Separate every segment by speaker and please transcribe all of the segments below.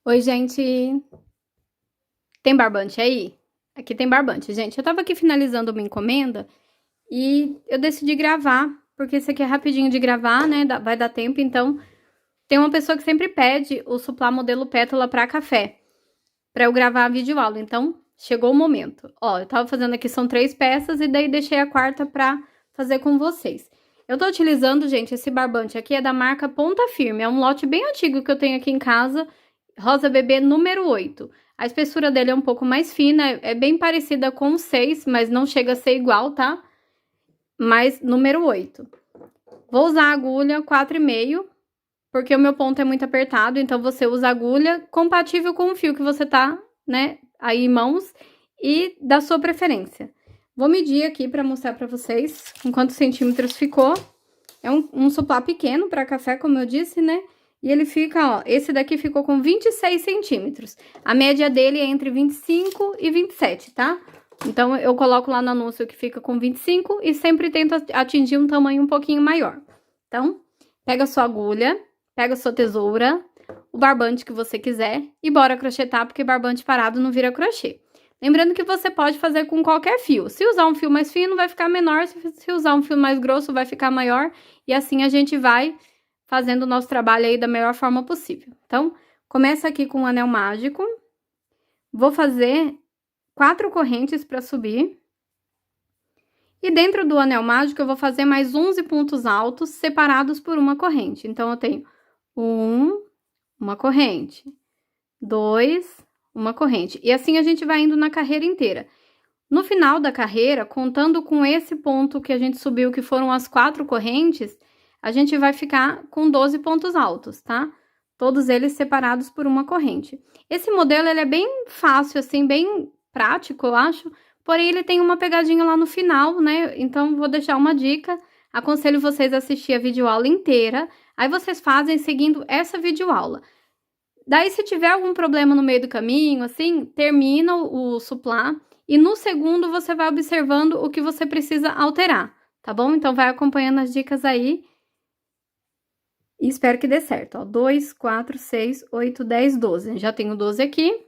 Speaker 1: Oi, gente. Tem barbante aí? Aqui tem barbante, gente. Eu tava aqui finalizando uma encomenda e eu decidi gravar, porque isso aqui é rapidinho de gravar, né? Vai dar tempo, então. Tem uma pessoa que sempre pede o Suplá modelo Pétala pra café, pra eu gravar a videoaula. Então, chegou o momento. Ó, eu tava fazendo aqui, são 3 peças e daí deixei a quarta pra fazer com vocês. Eu tô utilizando, gente, esse barbante aqui é da marca Ponta Firme. É um lote bem antigo que eu tenho aqui em casa, Rosa Bebê número 8. A espessura dele é um pouco mais fina, é bem parecida com o 6, mas não chega a ser igual, tá? Mas número 8. Vou usar a agulha 4,5, porque o meu ponto é muito apertado, então você usa a agulha compatível com o fio que você tá, né, aí em mãos e da sua preferência. Vou medir aqui pra mostrar pra vocês em quantos centímetros ficou. É um suplá pequeno pra café, como eu disse, né? E ele fica, ó, esse daqui ficou com 26 centímetros. A média dele é entre 25 e 27, tá? Então, eu coloco lá no anúncio que fica com 25 e sempre tento atingir um tamanho um pouquinho maior. Então, pega a sua agulha, pega a sua tesoura, o barbante que você quiser e bora crochetar, porque barbante parado não vira crochê. Lembrando que você pode fazer com qualquer fio. Se usar um fio mais fino, vai ficar menor. Se usar um fio mais grosso, vai ficar maior. E assim a gente vai fazendo o nosso trabalho aí da melhor forma possível. Então, começa aqui com um anel mágico. Vou fazer 4 correntes para subir. E dentro do anel mágico, eu vou fazer mais 11 pontos altos separados por uma corrente. Então, eu tenho uma corrente, 2, uma corrente. E assim a gente vai indo na carreira inteira. No final da carreira, contando com esse ponto que a gente subiu, que foram as 4 correntes, a gente vai ficar com 12 pontos altos, tá? Todos eles separados por uma corrente. Esse modelo, ele é bem fácil, assim, bem prático, eu acho. Porém, ele tem uma pegadinha lá no final, né? Então, vou deixar uma dica. Aconselho vocês a assistir a videoaula inteira. Aí, vocês fazem seguindo essa videoaula. Daí, se tiver algum problema no meio do caminho, assim, termina o suplá e no segundo você vai observando o que você precisa alterar, tá bom? Então, vai acompanhando as dicas aí e espero que dê certo, ó. 2, 4, 6, 8, 10, 12. Já tenho 12 aqui.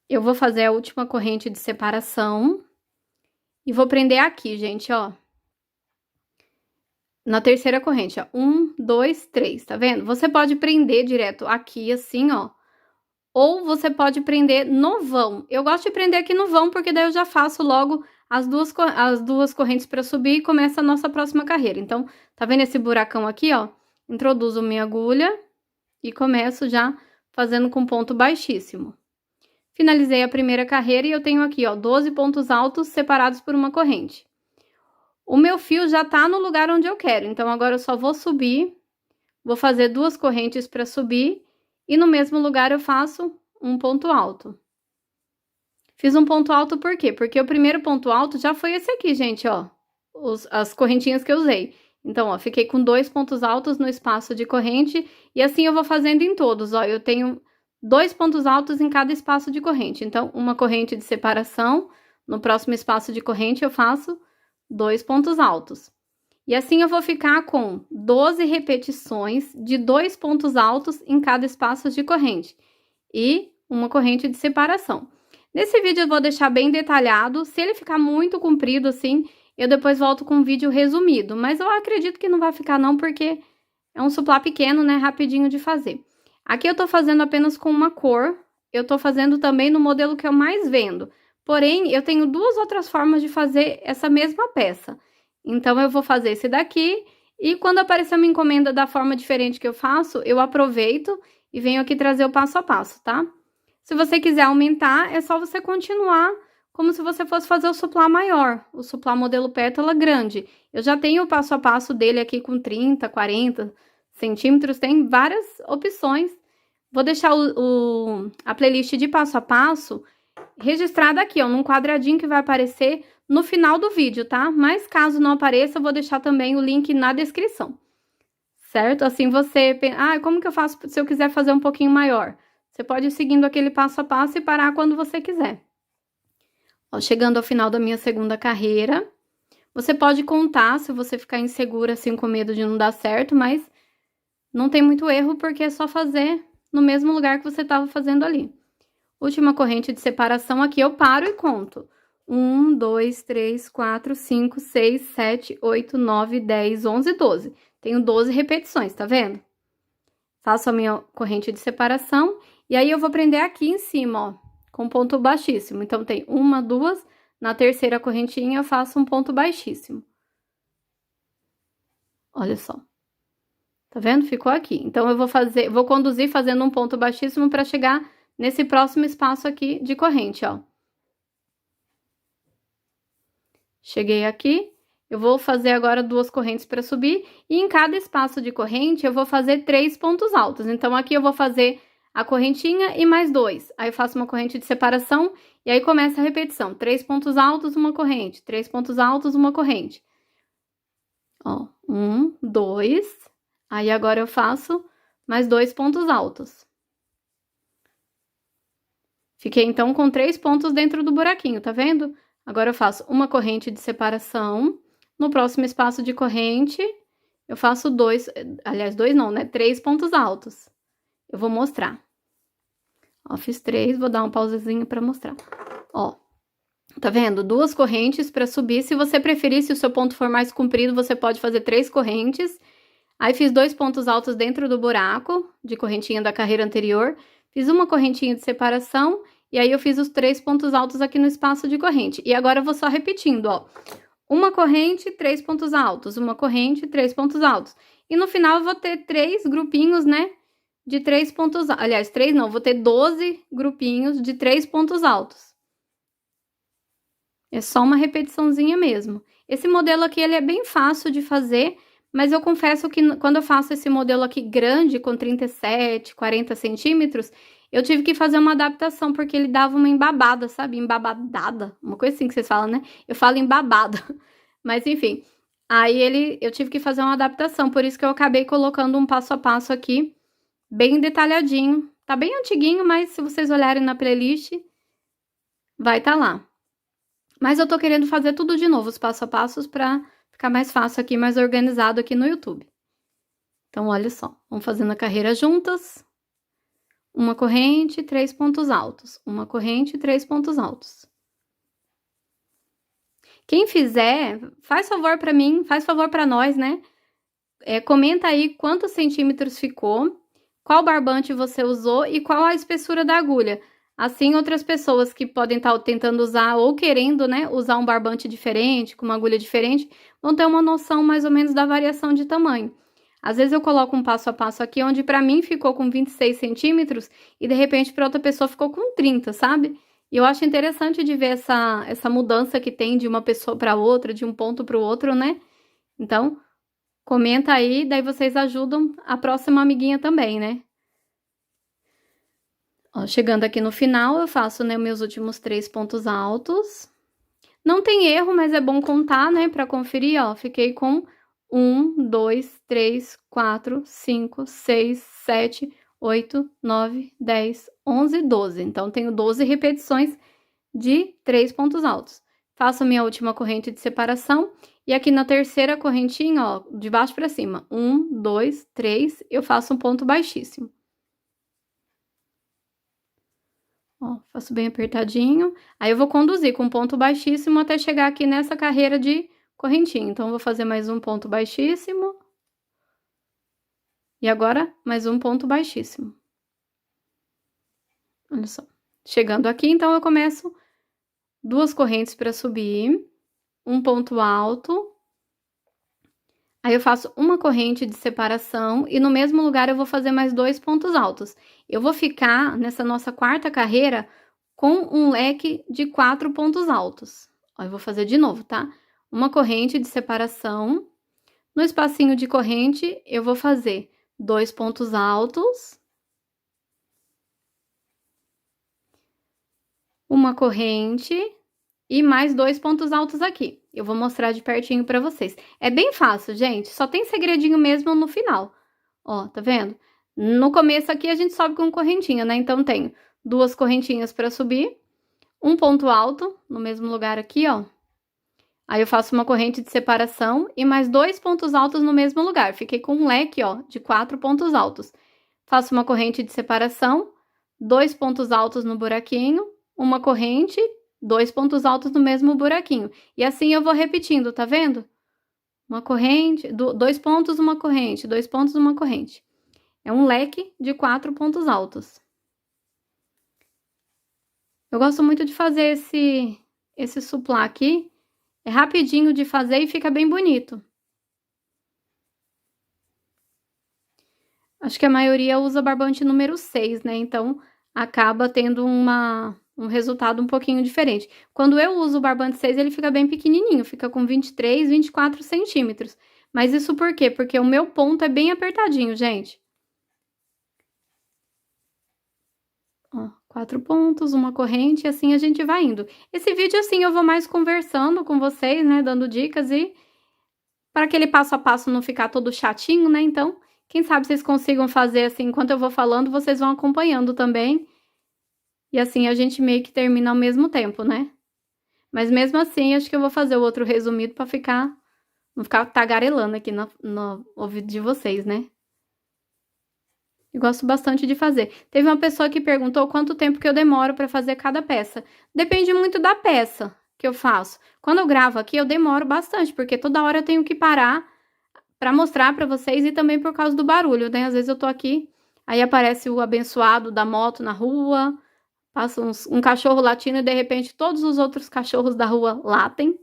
Speaker 1: Eu vou fazer a última corrente de separação e vou prender aqui, gente, ó. Na terceira corrente, ó. 1, 2, 3, tá vendo? Você pode prender direto aqui, assim, ó. Ou você pode prender no vão. Eu gosto de prender aqui no vão, porque daí eu já faço logo as duas correntes para subir e começa a nossa próxima carreira. Então, tá vendo esse buracão aqui, ó? Introduzo minha agulha e começo já fazendo com ponto baixíssimo. Finalizei a primeira carreira e eu tenho aqui, ó, 12 pontos altos separados por uma corrente. O meu fio já tá no lugar onde eu quero, então agora eu só vou subir, vou fazer 2 correntes para subir e no mesmo lugar eu faço um ponto alto. Fiz um ponto alto por quê? Porque o primeiro ponto alto já foi esse aqui, gente, ó. As correntinhas que eu usei. Então, ó, fiquei com 2 pontos altos no espaço de corrente e assim eu vou fazendo em todos, ó. Eu tenho 2 pontos altos em cada espaço de corrente. Então, uma corrente de separação, no próximo espaço de corrente eu faço 2 pontos altos. E assim eu vou ficar com 12 repetições de 2 pontos altos em cada espaço de corrente e uma corrente de separação. Nesse vídeo eu vou deixar bem detalhado. Se ele ficar muito comprido assim, eu depois volto com um vídeo resumido. Mas eu acredito que não vai ficar não, porque é um suplá pequeno, né? Rapidinho de fazer. Aqui eu tô fazendo apenas com uma cor. Eu tô fazendo também no modelo que eu mais vendo. Porém, eu tenho 2 outras formas de fazer essa mesma peça. Então, eu vou fazer esse daqui e quando aparecer uma encomenda da forma diferente que eu faço, eu aproveito e venho aqui trazer o passo a passo, tá? Se você quiser aumentar, é só você continuar como se você fosse fazer o suplá maior, o suplá modelo pétala grande. Eu já tenho o passo a passo dele aqui com 30, 40 centímetros, tem várias opções. Vou deixar a playlist de passo a passo registrada aqui, ó, num quadradinho que vai aparecer no final do vídeo, tá? Mas caso não apareça, eu vou deixar também o link na descrição, certo? Assim você pensa, como que eu faço se eu quiser fazer um pouquinho maior? Você pode ir seguindo aquele passo a passo e parar quando você quiser. Ó, chegando ao final da minha segunda carreira, você pode contar se você ficar insegura, assim, com medo de não dar certo, mas não tem muito erro, porque é só fazer no mesmo lugar que você estava fazendo ali. Última corrente de separação aqui, eu paro e conto. 1, 2, 3, 4, 5, 6, 7, 8, 9, 10, 11, 12. Tenho 12 repetições, tá vendo? Faço a minha corrente de separação e aí eu vou prender aqui em cima, ó, com ponto baixíssimo. Então, tem 1, 2, na terceira correntinha eu faço um ponto baixíssimo. Olha só. Tá vendo? Ficou aqui. Então, eu vou conduzir fazendo um ponto baixíssimo para chegar nesse próximo espaço aqui de corrente, ó. Cheguei aqui, eu vou fazer agora 2 correntes para subir, e em cada espaço de corrente eu vou fazer 3 pontos altos. Então, aqui eu vou fazer a correntinha e mais 2. Aí, eu faço uma corrente de separação, e aí começa a repetição. 3 pontos altos, uma corrente. 3 pontos altos, uma corrente. Ó, 1, 2. Aí, agora eu faço mais 2 pontos altos. Fiquei, então, com 3 pontos dentro do buraquinho, tá vendo? Agora, eu faço uma corrente de separação. No próximo espaço de corrente, eu faço 2... Aliás, 2 não, né? 3 pontos altos. Eu vou mostrar. Ó, fiz 3, vou dar uma pausazinha pra mostrar. Ó, tá vendo? 2 correntes pra subir. Se você preferir, se o seu ponto for mais comprido, você pode fazer 3 correntes. Aí, fiz 2 pontos altos dentro do buraco de correntinha da carreira anterior. Fiz uma correntinha de separação, e aí eu fiz os 3 pontos altos aqui no espaço de corrente. E agora eu vou só repetindo, ó. Uma corrente, 3 pontos altos. Uma corrente, 3 pontos altos. E no final eu vou ter 3 grupinhos, né? De 3 pontos altos. Aliás, 3 não, vou ter 12 grupinhos de 3 pontos altos. É só uma repetiçãozinha mesmo. Esse modelo aqui, ele é bem fácil de fazer, mas eu confesso que quando eu faço esse modelo aqui grande, com 37, 40 centímetros, eu tive que fazer uma adaptação, porque ele dava uma embabada, sabe? Embabadada, uma coisa assim que vocês falam, né? Eu falo embabada, mas enfim. Aí eu tive que fazer uma adaptação, por isso que eu acabei colocando um passo a passo aqui, bem detalhadinho. Tá bem antiguinho, mas se vocês olharem na playlist, vai tá lá. Mas eu tô querendo fazer tudo de novo, os passo a passos, pra ficar mais fácil aqui, mais organizado aqui no YouTube. Então, olha só, vamos fazendo a carreira juntas. Uma corrente, 3 pontos altos. Uma corrente, 3 pontos altos. Quem fizer, faz favor pra mim, faz favor pra nós, né? Comenta aí quantos centímetros ficou, qual barbante você usou e qual a espessura da agulha. Assim, outras pessoas que podem estar tentando usar ou querendo, né, usar um barbante diferente, com uma agulha diferente, vão ter uma noção mais ou menos da variação de tamanho. Às vezes eu coloco um passo a passo aqui, onde pra mim ficou com 26 centímetros e de repente pra outra pessoa ficou com 30, sabe? E eu acho interessante de ver essa mudança que tem de uma pessoa pra outra, de um ponto pro outro, né? Então, comenta aí, daí vocês ajudam a próxima amiguinha também, né? Ó, chegando aqui no final, eu faço, né, meus últimos 3 pontos altos. Não tem erro, mas é bom contar, né, pra conferir, ó. Fiquei com 1, 2, 3, 4, 5, 6, 7, 8, 9, 10, 11, 12. Então, tenho 12 repetições de 3 pontos altos. Faço a minha última corrente de separação. E aqui na terceira correntinha, ó, de baixo pra cima. 1, 2, 3, eu faço um ponto baixíssimo. Ó, faço bem apertadinho. Aí, eu vou conduzir com ponto baixíssimo até chegar aqui nessa carreira de correntinha. Então, vou fazer mais um ponto baixíssimo. E agora, mais um ponto baixíssimo. Olha só. Chegando aqui, então, eu começo 2 correntes para subir. Um ponto alto. Aí, eu faço uma corrente de separação e no mesmo lugar eu vou fazer mais 2 pontos altos. Eu vou ficar nessa nossa quarta carreira com um leque de 4 pontos altos. Ó, eu vou fazer de novo, tá? Uma corrente de separação. No espacinho de corrente, eu vou fazer 2 pontos altos. Uma corrente e mais 2 pontos altos aqui. Eu vou mostrar de pertinho pra vocês. É bem fácil, gente. Só tem segredinho mesmo no final. Ó, tá vendo? No começo aqui a gente sobe com correntinha, né? Então, tenho 2 correntinhas pra subir. Um ponto alto no mesmo lugar aqui, ó. Aí, eu faço uma corrente de separação e mais 2 pontos altos no mesmo lugar. Fiquei com um leque, ó, de 4 pontos altos. faço uma corrente de separação, 2 pontos altos no buraquinho, uma corrente, 2 pontos altos no mesmo buraquinho. E assim eu vou repetindo, tá vendo? Uma corrente, 2 pontos, uma corrente, 2 pontos, uma corrente. É um leque de 4 pontos altos. Eu gosto muito de fazer esse suplá aqui. É rapidinho de fazer e fica bem bonito. Acho que a maioria usa barbante número 6, né? Então, acaba tendo um resultado um pouquinho diferente. Quando eu uso o barbante 6, ele fica bem pequenininho. Fica com 23, 24 centímetros. Mas isso por quê? Porque o meu ponto é bem apertadinho, gente. Ó, 4 pontos, uma corrente, e assim a gente vai indo. Esse vídeo, assim, eu vou mais conversando com vocês, né? Dando dicas e... para aquele passo a passo não ficar todo chatinho, né? Então, quem sabe vocês consigam fazer assim, enquanto eu vou falando, vocês vão acompanhando também. E assim a gente meio que termina ao mesmo tempo, né? Mas mesmo assim, acho que eu vou fazer o outro resumido pra não ficar tagarelando aqui no ouvido de vocês, né? Eu gosto bastante de fazer. Teve uma pessoa que perguntou quanto tempo que eu demoro pra fazer cada peça. Depende muito da peça que eu faço. Quando eu gravo aqui, eu demoro bastante, porque toda hora eu tenho que parar pra mostrar pra vocês e também por causa do barulho, né? Às vezes eu tô aqui, aí aparece o abençoado da moto na rua, passa um cachorro latindo e de repente todos os outros cachorros da rua latem,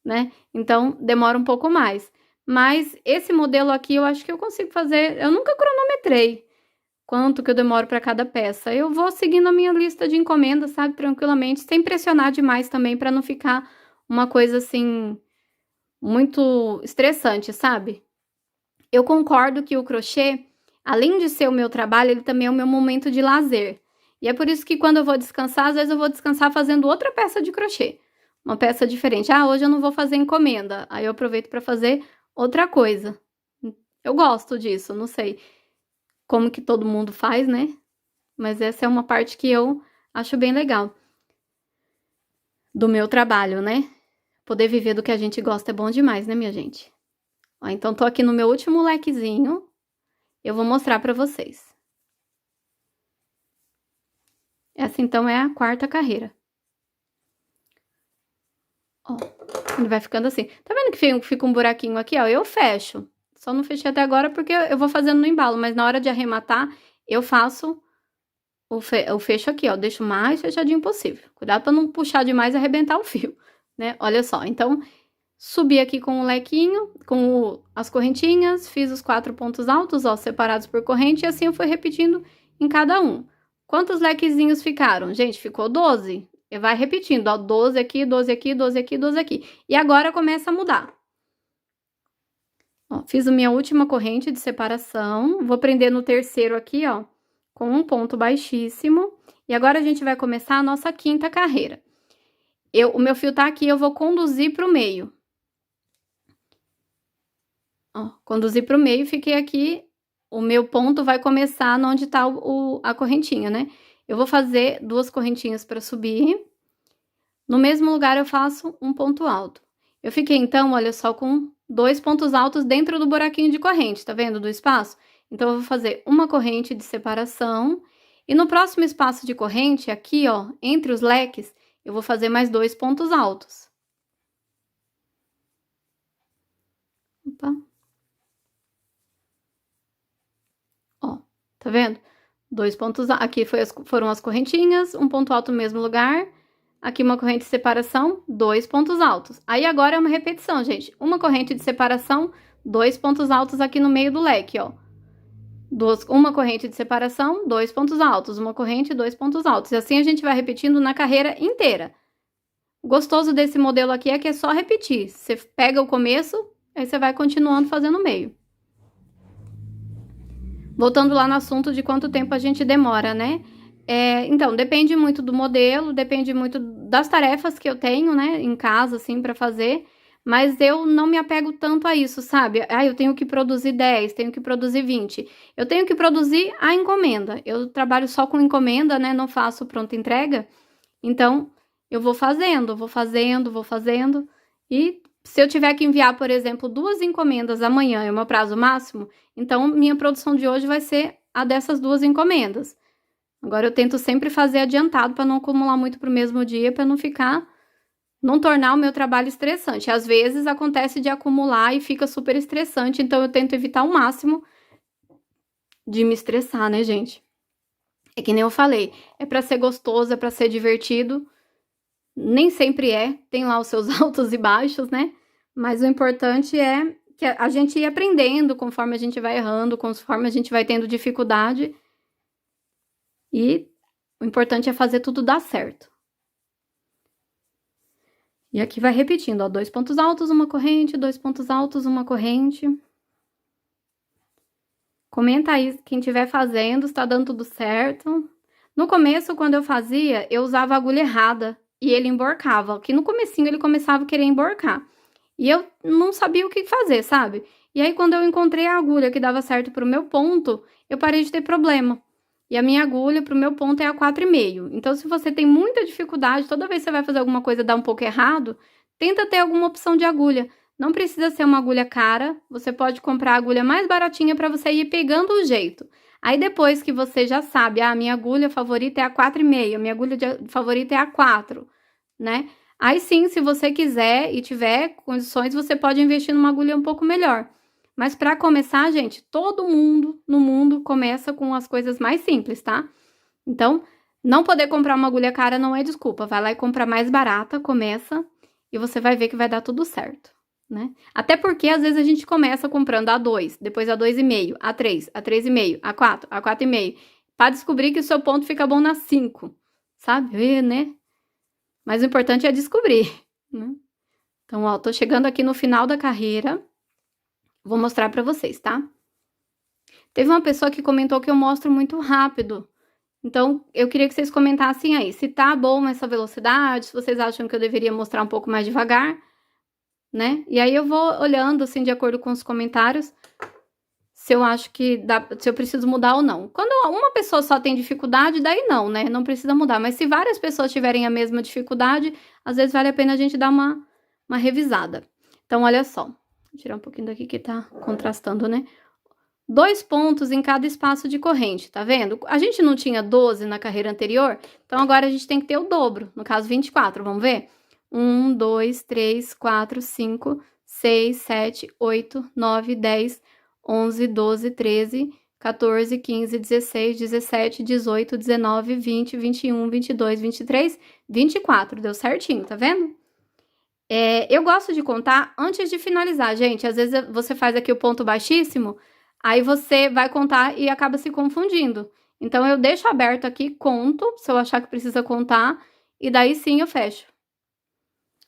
Speaker 1: né? Então demora um pouco mais. Mas esse modelo aqui eu acho que eu consigo fazer, eu nunca cronometrei quanto que eu demoro para cada peça. Eu vou seguindo a minha lista de encomendas, sabe, tranquilamente, sem pressionar demais também para não ficar uma coisa assim muito estressante, sabe? Eu concordo que o crochê, além de ser o meu trabalho, ele também é o meu momento de lazer. E é por isso que quando eu vou descansar, às vezes eu vou descansar fazendo outra peça de crochê. Uma peça diferente. Ah, hoje eu não vou fazer encomenda. Aí eu aproveito para fazer outra coisa. Eu gosto disso, não sei como que todo mundo faz, né? Mas essa é uma parte que eu acho bem legal do meu trabalho, né? Poder viver do que a gente gosta é bom demais, né, minha gente? Ó, então, tô aqui no meu último lequezinho. Eu vou mostrar pra vocês. Essa, então, é a quarta carreira. Ó, ele vai ficando assim. Tá vendo que fica um buraquinho aqui, ó? Eu fecho. Só não fechei até agora porque eu vou fazendo no embalo, mas na hora de arrematar, eu faço o fecho aqui, ó. Deixo o mais fechadinho possível. Cuidado pra não puxar demais e arrebentar o fio, né? Olha só, então... Subi aqui com o lequinho, com as correntinhas, fiz os 4 pontos altos, ó, separados por corrente, e assim eu fui repetindo em cada um. Quantos lequezinhos ficaram? Gente, ficou 12. E vai repetindo, ó, 12 aqui, 12 aqui, 12 aqui, 12 aqui. E agora começa a mudar. Ó, fiz a minha última corrente de separação, vou prender no terceiro aqui, ó, com um ponto baixíssimo. E agora a gente vai começar a nossa quinta carreira. O meu fio tá aqui, eu vou conduzir pro meio. Ó, conduzi pro meio, fiquei aqui, o meu ponto vai começar onde tá a correntinha, né? Eu vou fazer 2 correntinhas para subir. No mesmo lugar eu faço um ponto alto. Eu fiquei, então, olha só, com 2 pontos altos dentro do buraquinho de corrente, tá vendo, do espaço? Então, eu vou fazer uma corrente de separação. E no próximo espaço de corrente, aqui, ó, entre os leques, eu vou fazer mais 2 pontos altos. Opa. Ó, tá vendo? 2 pontos, aqui foram as correntinhas, um ponto alto no mesmo lugar, aqui uma corrente de separação, 2 pontos altos. Aí agora é uma repetição, gente. Uma corrente de separação, 2 pontos altos aqui no meio do leque, ó. Uma corrente de separação, 2 pontos altos, uma corrente, 2 pontos altos. E assim a gente vai repetindo na carreira inteira. O gostoso desse modelo aqui é que é só repetir. Você pega o começo, aí você vai continuando fazendo o meio. Voltando lá no assunto de quanto tempo a gente demora, né? Então, depende muito do modelo, depende muito das tarefas que eu tenho, né, em casa, assim, pra fazer. Mas eu não me apego tanto a isso, sabe? Ah, eu tenho que produzir 10, tenho que produzir 20. Eu tenho que produzir a encomenda. Eu trabalho só com encomenda, né? Não faço pronta entrega. Então, eu vou fazendo. E Se eu tiver que enviar, por exemplo, 2 encomendas amanhã, é o meu prazo máximo, então minha produção de hoje vai ser a dessas 2 encomendas. Agora eu tento sempre fazer adiantado para não acumular muito pro mesmo dia, para não tornar o meu trabalho estressante. Às vezes acontece de acumular e fica super estressante, então eu tento evitar ao máximo de me estressar, né, gente? É que nem eu falei, é para ser gostoso, é para ser divertido. Nem sempre é, tem lá os seus altos e baixos, né? Mas o importante é que a gente ir aprendendo conforme a gente vai errando, conforme a gente vai tendo dificuldade. E o importante é fazer tudo dar certo. E aqui vai repetindo, ó, 2 pontos altos, uma corrente, 2 pontos altos, uma corrente. Comenta aí quem estiver fazendo, se tá dando tudo certo. No começo, quando eu fazia, eu usava a agulha errada e ele emborcava. Que no comecinho ele começava a querer emborcar. E eu não sabia o que fazer, sabe? E aí, quando eu encontrei a agulha que dava certo pro meu ponto, eu parei de ter problema. E a minha agulha pro meu ponto é a 4,5. Então, se você tem muita dificuldade, toda vez que você vai fazer alguma coisa e dá um pouco errado, tenta ter alguma opção de agulha. Não precisa ser uma agulha cara, você pode comprar a agulha mais baratinha para você ir pegando o jeito. Aí depois que você já sabe, a minha agulha favorita é a 4,5, a minha agulha favorita é a 4, né? Aí sim, se você quiser e tiver condições, você pode investir numa agulha um pouco melhor. Mas para começar, gente, todo mundo no mundo começa com as coisas mais simples, tá? Então, não poder comprar uma agulha cara não é desculpa. Vai lá e compra mais barata, começa, e você vai ver que vai dar tudo certo, né? Até porque, às vezes, a gente começa comprando a 2, depois a 2,5, a 3, a 3,5, a 4, a 4,5, para descobrir que o seu ponto fica bom na 5, sabe? Né? Mas o importante é descobrir, né? Então, ó, tô chegando aqui no final da carreira. Vou mostrar pra vocês, tá? Teve uma pessoa que comentou que eu mostro muito rápido. Então, eu queria que vocês comentassem aí se tá bom essa velocidade, se vocês acham que eu deveria mostrar um pouco mais devagar, né? E aí eu vou olhando, assim, de acordo com os comentários, se eu acho que dá, se eu preciso mudar ou não. Quando uma pessoa só tem dificuldade, daí não, né? Não precisa mudar. Mas se várias pessoas tiverem a mesma dificuldade, às vezes vale a pena a gente dar uma revisada. Então, olha só. Vou tirar um pouquinho daqui que tá contrastando, né? 2 pontos em cada espaço de corrente, tá vendo? A gente não tinha 12 na carreira anterior, então agora a gente tem que ter o dobro, no caso 24, vamos ver? 1, 2, 3, 4, 5, 6, 7, 8, 9, 10, 11, 12, 13, 14, 15, 16, 17, 18, 19, 20, 21, 22, 23, 24, deu certinho, tá vendo? Eu gosto de contar antes de finalizar, gente. Às vezes você faz aqui o ponto baixíssimo, aí você vai contar e acaba se confundindo. Então, eu deixo aberto aqui, conto, se eu achar que precisa contar, e daí sim eu fecho.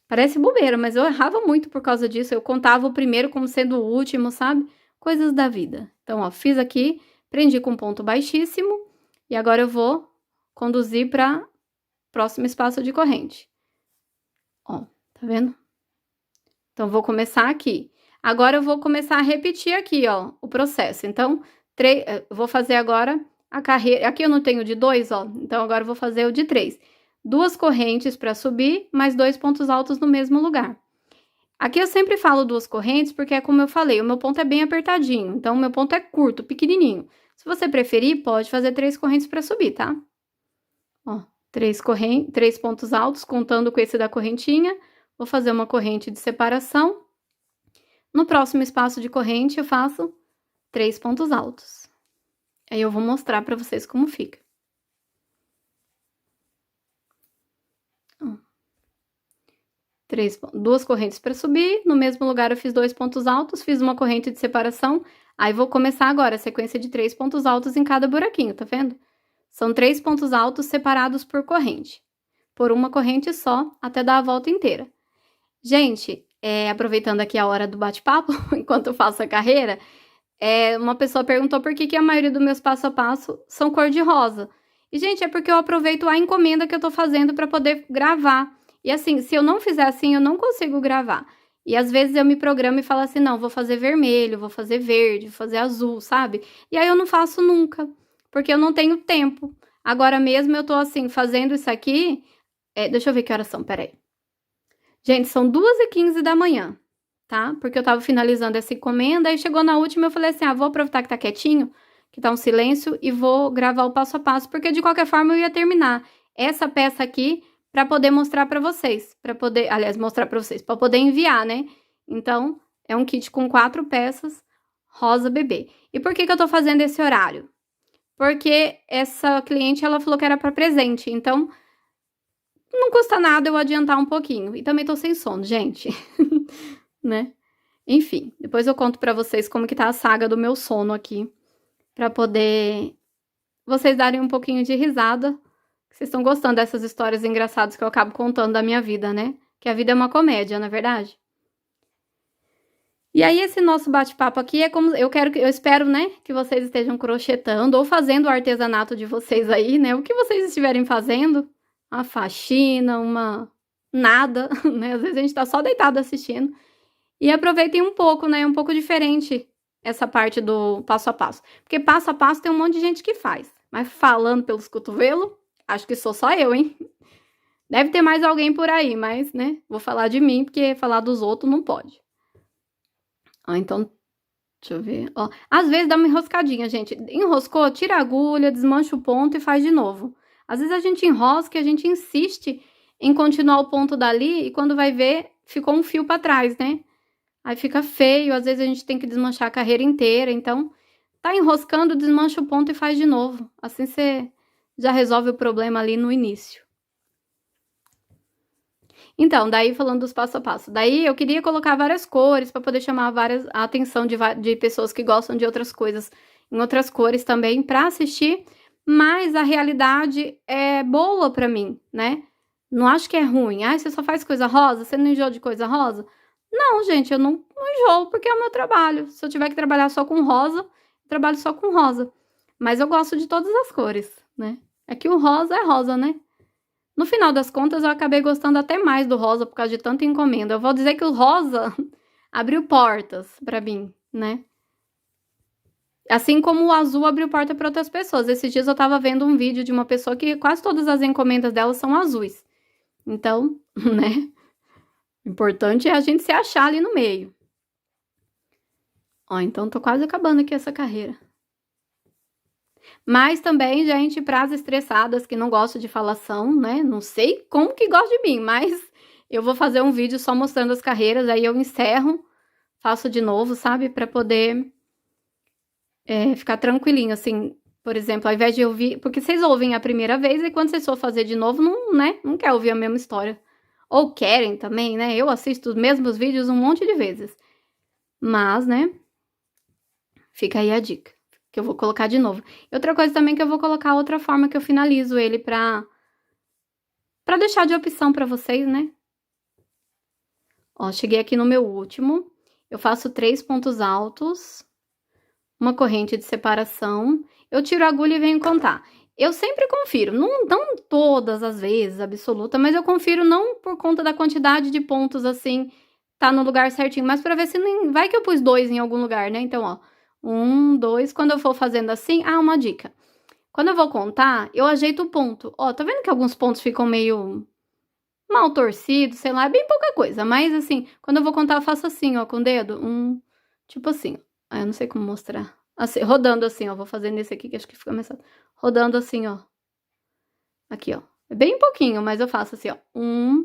Speaker 1: Parece bobeira, mas eu errava muito por causa disso. Eu contava o primeiro como sendo o último, sabe? Coisas da vida. Então, ó, fiz aqui, prendi com ponto baixíssimo, e agora eu vou conduzir para próximo espaço de corrente. Ó, tá vendo? Então, vou começar aqui. Agora, eu vou começar a repetir aqui, ó, o processo. Então, vou fazer agora a carreira... Aqui eu não tenho de 2, ó. Então, agora eu vou fazer o de 3. 2 correntes para subir, mais 2 pontos altos no mesmo lugar. Aqui eu sempre falo 2 correntes, porque é como eu falei, o meu ponto é bem apertadinho. Então, o meu ponto é curto, pequenininho. Se você preferir, pode fazer 3 correntes para subir, tá? Ó, 3 pontos altos, contando com esse da correntinha. Vou fazer uma corrente de separação. No próximo espaço de corrente, eu faço 3 pontos altos. Aí, eu vou mostrar para vocês como fica. Ó. 2 correntes para subir. No mesmo lugar, eu fiz 2 pontos altos, fiz uma corrente de separação. Aí, vou começar agora a sequência de 3 pontos altos em cada buraquinho, tá vendo? São 3 pontos altos separados por corrente. Por uma corrente só, até dar a volta inteira. Gente, aproveitando aqui a hora do bate-papo, enquanto eu faço a carreira, uma pessoa perguntou por que a maioria dos meus passo a passo são cor de rosa. E, gente, é porque eu aproveito a encomenda que eu tô fazendo para poder gravar. E assim, se eu não fizer assim, eu não consigo gravar. E às vezes eu me programo e falo assim, não, vou fazer vermelho, vou fazer verde, vou fazer azul, sabe? E aí eu não faço nunca, porque eu não tenho tempo. Agora mesmo eu tô assim, fazendo isso aqui... deixa eu ver que horas são, peraí. Gente, são 2h15 da manhã. tá? Porque eu tava finalizando essa encomenda, aí chegou na última, eu falei assim, vou aproveitar que tá quietinho, que tá um silêncio, e vou gravar o passo a passo, porque de qualquer forma eu ia terminar essa peça aqui pra poder mostrar pra vocês, mostrar pra vocês, pra poder enviar, né? Então, é um kit com 4 peças, rosa bebê. E por que eu tô fazendo esse horário? Porque essa cliente, ela falou que era pra presente, então não custa nada eu adiantar um pouquinho. E também tô sem sono, gente, né? Enfim, depois eu conto pra vocês como que tá a saga do meu sono aqui, pra poder vocês darem um pouquinho de risada. Vocês estão gostando dessas histórias engraçadas que eu acabo contando da minha vida, né? Que a vida é uma comédia, não é verdade? E aí, esse nosso bate-papo aqui é como eu espero, né, que vocês estejam crochetando ou fazendo o artesanato de vocês aí, né? O que vocês estiverem fazendo, uma faxina, nada, né? Às vezes a gente tá só deitado assistindo. E aproveitem um pouco, né? Um pouco diferente essa parte do passo a passo. Porque passo a passo tem um monte de gente que faz. Mas falando pelos cotovelos, acho que sou só eu, hein? Deve ter mais alguém por aí, mas, né? Vou falar de mim, porque falar dos outros não pode. Então, deixa eu ver. Ó, às vezes dá uma enroscadinha, gente. Enroscou, tira a agulha, desmancha o ponto e faz de novo. Às vezes a gente enrosca e a gente insiste em continuar o ponto dali e quando vai ver, ficou um fio pra trás, né? Aí fica feio, às vezes a gente tem que desmanchar a carreira inteira. Então, tá enroscando, desmancha o ponto e faz de novo. Assim você já resolve o problema ali no início. Então, daí falando dos passo a passo. Daí eu queria colocar várias cores para poder chamar a atenção de pessoas que gostam de outras coisas em outras cores também para assistir, mas a realidade é boa para mim, né? Não acho que é ruim. Você só faz coisa rosa? Você não enjoa de coisa rosa? Não, gente, eu não enjoo porque é o meu trabalho. Se eu tiver que trabalhar só com rosa, eu trabalho só com rosa. Mas eu gosto de todas as cores, né? É que o rosa é rosa, né? No final das contas, eu acabei gostando até mais do rosa por causa de tanta encomenda. Eu vou dizer que o rosa abriu portas pra mim, né? Assim como o azul abriu porta para outras pessoas. Esses dias eu tava vendo um vídeo de uma pessoa que quase todas as encomendas dela são azuis. Então, né? O importante é a gente se achar ali no meio. Ó, então tô quase acabando aqui essa carreira. Mas também, gente, para as estressadas que não gostam de falação, né? Não sei como que gosta de mim, mas eu vou fazer um vídeo só mostrando as carreiras, aí eu encerro, faço de novo, sabe? Para poder ficar tranquilinho, assim. Por exemplo, ao invés de ouvir... Porque vocês ouvem a primeira vez e quando vocês for fazer de novo, não, né? Não quer ouvir a mesma história. Ou querem também, né? Eu assisto os mesmos vídeos um monte de vezes. Mas, né? Fica aí a dica. Que eu vou colocar de novo. E outra coisa também que eu vou colocar outra forma que eu finalizo ele pra deixar de opção pra vocês, né? Ó, cheguei aqui no meu último. Eu faço 3 pontos altos, uma corrente de separação. Eu tiro a agulha e venho contar. Eu sempre confiro, não todas as vezes, absoluta, mas eu confiro não por conta da quantidade de pontos, assim, tá no lugar certinho, mas pra ver se não... Vai que eu pus 2 em algum lugar, né? Então, ó, 1, 2, quando eu for fazendo assim... uma dica. Quando eu vou contar, eu ajeito o ponto. Ó, tá vendo que alguns pontos ficam meio mal torcidos, sei lá, é bem pouca coisa. Mas, assim, quando eu vou contar, eu faço assim, ó, com o dedo. Tipo assim. Eu não sei como mostrar. Assim, rodando assim, ó. Vou fazer nesse aqui, que acho que fica mais fácil. Rodando assim, ó. Aqui, ó. É bem pouquinho, mas eu faço assim, ó. 1,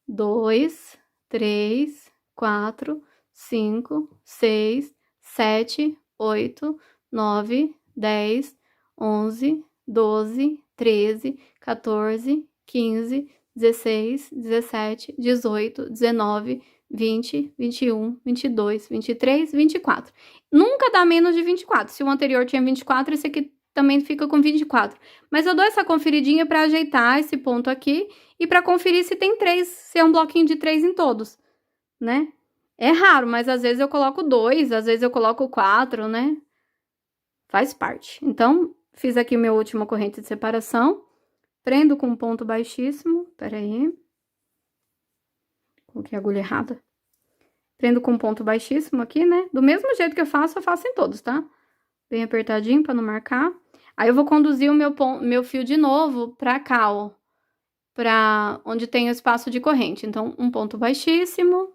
Speaker 1: 2, 3, 4, 5, 6, 7, 8, 9, 10, 11, 12, 13, 14, 15, 16, 17, 18, 19, 20, 21, 22, 23, 24. Nunca dá menos de 24. Se o anterior tinha 24, esse aqui também fica com 24. Mas eu dou essa conferidinha para ajeitar esse ponto aqui e para conferir se tem 3, se é um bloquinho de 3 em todos, né? É raro, mas às vezes eu coloco 2, às vezes eu coloco 4, né? Faz parte. Então, fiz aqui minha última corrente de separação. Prendo com um ponto baixíssimo. Pera aí. Coloquei a agulha errada. Prendo com um ponto baixíssimo aqui, né? Do mesmo jeito que eu faço em todos, tá? Bem apertadinho pra não marcar. Aí eu vou conduzir o meu fio de novo pra cá, ó. Pra onde tem o espaço de corrente. Então, um ponto baixíssimo.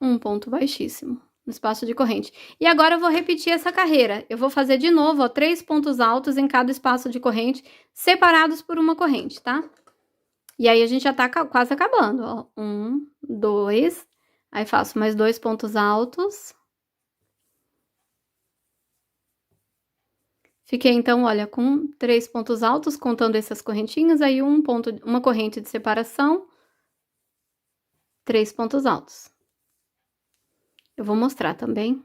Speaker 1: um ponto baixíssimo no espaço de corrente. E agora eu vou repetir essa carreira. Eu vou fazer de novo, ó, 3 pontos altos em cada espaço de corrente, separados por uma corrente, tá? E aí a gente já tá quase acabando, ó. 1, 2, aí faço mais 2 pontos altos. Fiquei, então, olha, com 3 pontos altos, contando essas correntinhas, aí uma corrente de separação, 3 pontos altos. Eu vou mostrar também.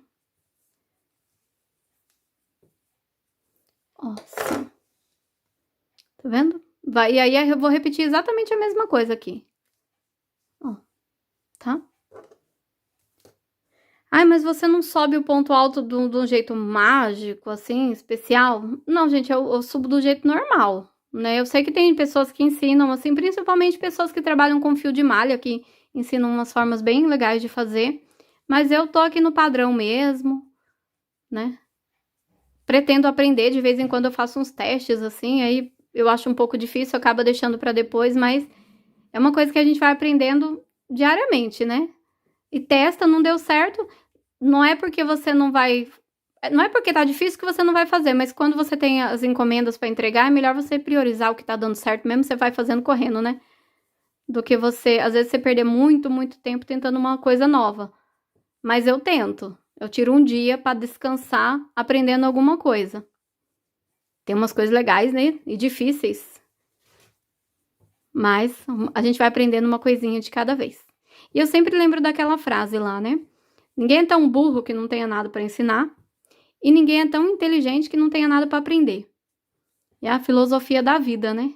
Speaker 1: Ó, assim. Tá vendo? E aí eu vou repetir exatamente a mesma coisa aqui. Ó, tá? Ai, mas você não sobe o ponto alto de um jeito mágico, assim, especial? Não, gente, eu subo do jeito normal, né? Eu sei que tem pessoas que ensinam, assim, principalmente pessoas que trabalham com fio de malha, que ensinam umas formas bem legais de fazer. Mas eu tô aqui no padrão mesmo, né? Pretendo aprender, de vez em quando eu faço uns testes, assim, aí eu acho um pouco difícil, acaba deixando pra depois, mas é uma coisa que a gente vai aprendendo diariamente, né? E testa, não deu certo, não é porque você não vai... Não é porque tá difícil que você não vai fazer, mas quando você tem as encomendas pra entregar, é melhor você priorizar o que tá dando certo, mesmo você vai fazendo correndo, né? Do que você... Às vezes você perder muito, muito tempo tentando uma coisa nova. Mas eu tento. Eu tiro um dia pra descansar aprendendo alguma coisa. Tem umas coisas legais, né? E difíceis. Mas a gente vai aprendendo uma coisinha de cada vez. E eu sempre lembro daquela frase lá, né? Ninguém é tão burro que não tenha nada pra ensinar. E ninguém é tão inteligente que não tenha nada pra aprender. É a filosofia da vida, né?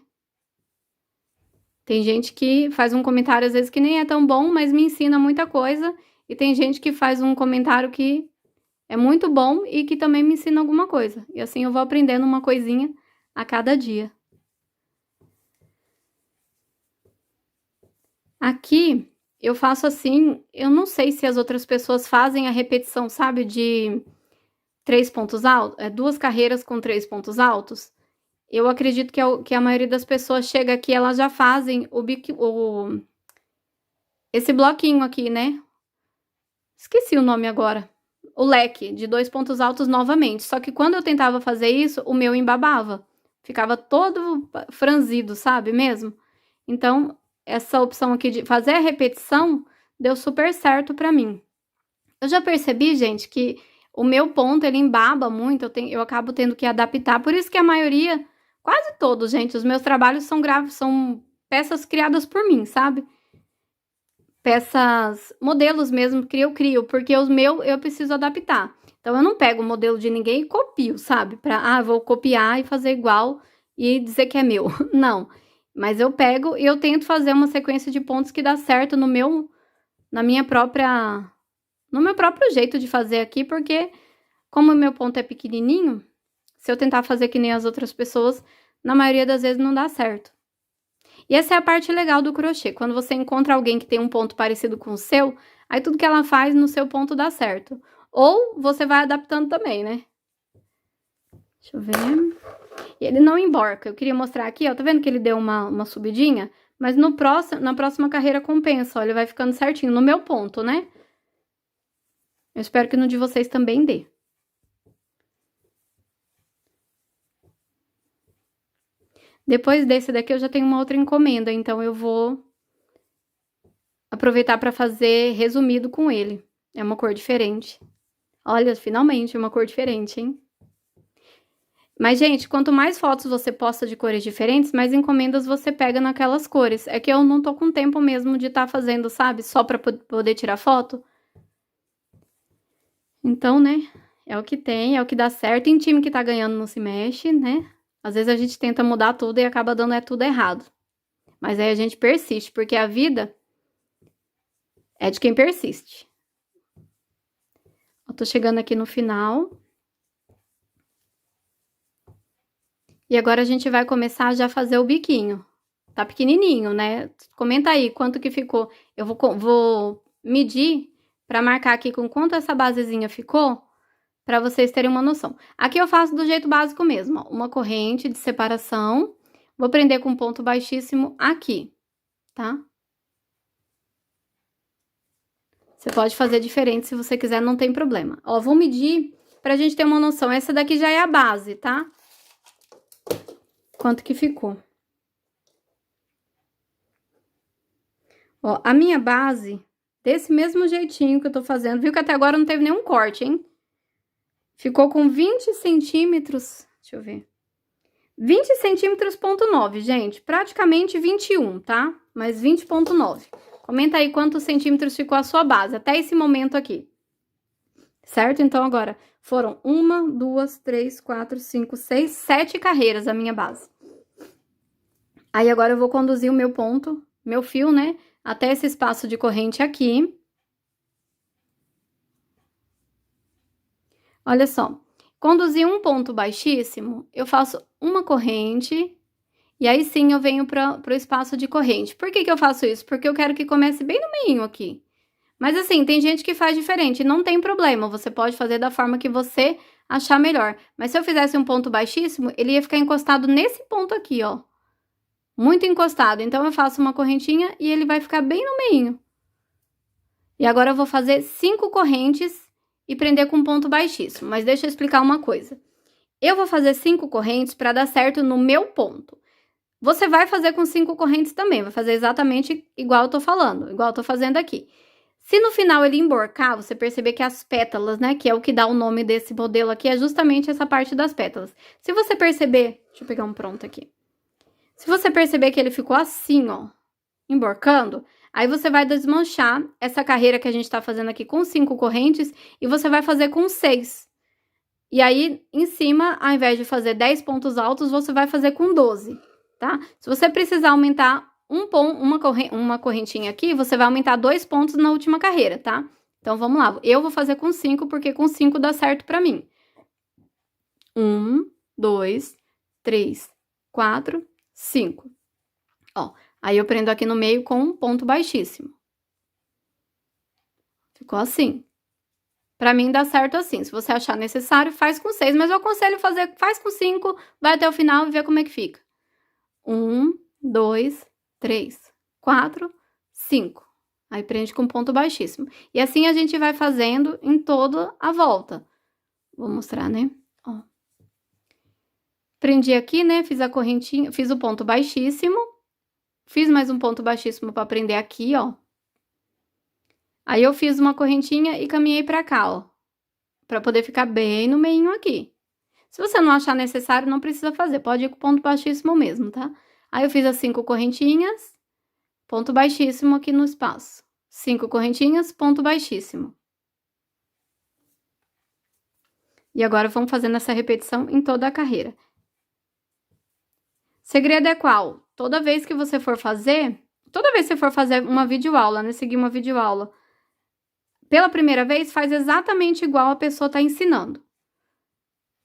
Speaker 1: Tem gente que faz um comentário às vezes que nem é tão bom, mas me ensina muita coisa. E tem gente que faz um comentário que é muito bom e que também me ensina alguma coisa. E assim eu vou aprendendo uma coisinha a cada dia. Aqui eu faço assim, eu não sei se as outras pessoas fazem a repetição, sabe, de 3 pontos altos, 2 carreiras com 3 pontos altos. Eu acredito que a maioria das pessoas chega aqui, elas já fazem esse bloquinho aqui, né? Esqueci o nome agora. O leque de 2 pontos altos novamente. Só que quando eu tentava fazer isso, o meu embabava. Ficava todo franzido, sabe mesmo? Então, essa opção aqui de fazer a repetição deu super certo pra mim. Eu já percebi, gente, que o meu ponto, ele embaba muito, eu acabo tendo que adaptar. Por isso que a maioria, quase todos, gente, os meus trabalhos são peças criadas por mim, sabe? Peças, modelos mesmo que eu crio, porque os meus eu preciso adaptar. Então, eu não pego o modelo de ninguém e copio, sabe? Vou copiar e fazer igual e dizer que é meu. Não. Mas eu pego e eu tento fazer uma sequência de pontos que dá certo no meu próprio jeito de fazer aqui, porque como o meu ponto é pequenininho, se eu tentar fazer que nem as outras pessoas, na maioria das vezes não dá certo. E essa é a parte legal do crochê, quando você encontra alguém que tem um ponto parecido com o seu, aí tudo que ela faz no seu ponto dá certo. Ou você vai adaptando também, né? Deixa eu ver. E ele não emborca. Eu queria mostrar aqui, ó, tá vendo que ele deu uma subidinha? Mas na próxima carreira compensa, ó, ele vai ficando certinho no meu ponto, né? Eu espero que no de vocês também dê. Depois desse daqui eu já tenho uma outra encomenda, então eu vou aproveitar para fazer resumido com ele. É uma cor diferente. Olha, finalmente, uma cor diferente, hein? Mas, gente, quanto mais fotos você posta de cores diferentes, mais encomendas você pega naquelas cores. É que eu não tô com tempo mesmo de estar fazendo, sabe? Só pra poder tirar foto. Então, né? É o que tem, é o que dá certo. Tem time que tá ganhando não se mexe, né? Às vezes a gente tenta mudar tudo e acaba dando tudo errado. Mas aí a gente persiste, porque a vida é de quem persiste. Eu tô chegando aqui no final. E agora a gente vai começar já a fazer o biquinho. Tá pequenininho, né? Comenta aí quanto que ficou. Eu vou medir pra marcar aqui com quanto essa basezinha ficou, pra vocês terem uma noção. Aqui eu faço do jeito básico mesmo, ó. Uma corrente de separação. Vou prender com um ponto baixíssimo aqui, tá? Você pode fazer diferente se você quiser, não tem problema. Ó, vou medir pra gente ter uma noção. Essa daqui já é a base, tá? Quanto que ficou. Ó, a minha base, desse mesmo jeitinho que eu tô fazendo, viu que até agora não teve nenhum corte, hein? Ficou com 20 centímetros, deixa eu ver. 20 centímetros, ponto 9, gente. Praticamente 21, tá? Mas 20,9. Comenta aí quantos centímetros ficou a sua base, até esse momento aqui. Certo? Então, agora, foram 1, 2, 3, 4, 5, 6, 7 carreiras a minha base. Aí, agora eu vou conduzir o meu ponto, meu fio, né? Até esse espaço de corrente aqui. Olha só. Conduzir um ponto baixíssimo, eu faço uma corrente, e aí sim eu venho para o espaço de corrente. Por que eu faço isso? Porque eu quero que comece bem no meio aqui. Mas assim, tem gente que faz diferente, não tem problema, você pode fazer da forma que você achar melhor. Mas se eu fizesse um ponto baixíssimo, ele ia ficar encostado nesse ponto aqui, ó. Muito encostado. Então, eu faço uma correntinha e ele vai ficar bem no meio. E agora eu vou fazer 5 correntes e prender com um ponto baixíssimo. Mas deixa eu explicar uma coisa. Eu vou fazer 5 correntes para dar certo no meu ponto. Você vai fazer com 5 correntes também, vai fazer exatamente igual eu tô falando, igual eu tô fazendo aqui. Se no final ele emborcar, você perceber que as pétalas, né, que é o que dá o nome desse modelo aqui, é justamente essa parte das pétalas. Se você perceber, deixa eu pegar um pronto aqui. Se você perceber que ele ficou assim, ó, emborcando, aí você vai desmanchar essa carreira que a gente tá fazendo aqui com 5 correntes e você vai fazer com 6. E aí, em cima, ao invés de fazer 10 pontos altos, você vai fazer com 12, tá? Se você precisar aumentar uma correntinha aqui, você vai aumentar 2 pontos na última carreira, tá? Então, vamos lá. Eu vou fazer com 5, porque com 5 dá certo pra mim. 1, 2, 3, 4, 5. Ó, aí eu prendo aqui no meio com um ponto baixíssimo. Ficou assim. Pra mim dá certo assim. Se você achar necessário, faz com 6, mas eu aconselho fazer, faz com 5, vai até o final e vê como é que fica. 1, 2, 3, 4, 5. Aí prende com ponto baixíssimo. E assim a gente vai fazendo em toda a volta. Vou mostrar, né? Ó. Prendi aqui, né? Fiz a correntinha, fiz o ponto baixíssimo. Fiz mais um ponto baixíssimo pra prender aqui, ó. Aí eu fiz uma correntinha e caminhei pra cá, ó. Pra poder ficar bem no meio aqui. Se você não achar necessário, não precisa fazer. Pode ir com ponto baixíssimo mesmo, tá? Aí eu fiz as 5 correntinhas, ponto baixíssimo aqui no espaço. 5 correntinhas, ponto baixíssimo. E agora vamos fazendo essa repetição em toda a carreira. Segredo é qual? Toda vez que você for fazer uma videoaula, né? Seguir uma videoaula. Pela primeira vez, faz exatamente igual a pessoa tá ensinando.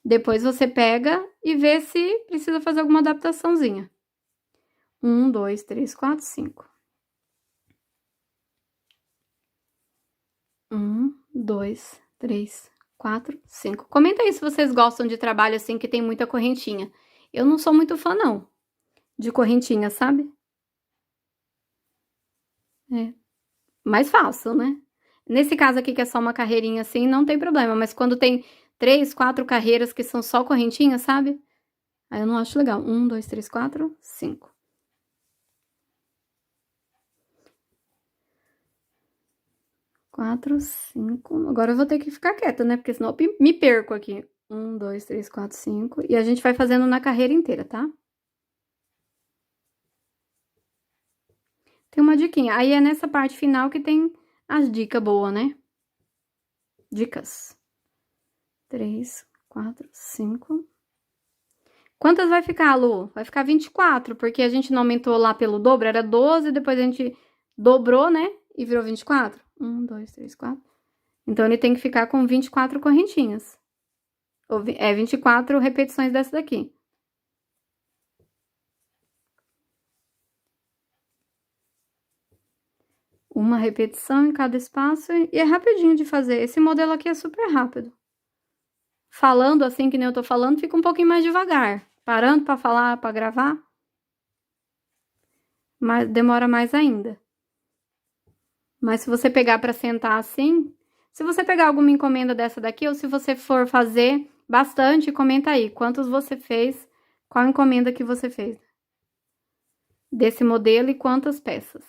Speaker 1: Depois você pega e vê se precisa fazer alguma adaptaçãozinha. 1, 2, 3, 4, 5. 1, 2, 3, 4, 5. Comenta aí se vocês gostam de trabalho assim que tem muita correntinha. Eu não sou muito fã, não, de correntinha, sabe? É mais fácil, né? Nesse caso aqui, que é só uma carreirinha assim, não tem problema. Mas quando tem 3, 4 carreiras que são só correntinha, sabe? Aí eu não acho legal. 1, 2, 3, 4, 5. 4, 5. Agora eu vou ter que ficar quieta, né? Porque senão eu me perco aqui. 1, 2, 3, 4, 5. E a gente vai fazendo na carreira inteira, tá? Tem uma diquinha. Aí é nessa parte final que tem as dicas boas, né? Dicas. 3, 4, 5. Quantas vai ficar, Lu? Vai ficar 24, porque a gente não aumentou lá pelo dobro, era 12, depois a gente dobrou, né? E virou 24. 1, 2, 3, 4. Então, ele tem que ficar com 24 correntinhas. Ou, 24 repetições dessa daqui. Uma repetição em cada espaço e é rapidinho de fazer. Esse modelo aqui é super rápido. Falando assim que nem eu tô falando, fica um pouquinho mais devagar. Parando pra falar, pra gravar, mas demora mais ainda. Mas se você pegar pra sentar assim, se você pegar alguma encomenda dessa daqui, ou se você for fazer bastante, comenta aí quantos você fez, qual encomenda que você fez desse modelo e quantas peças.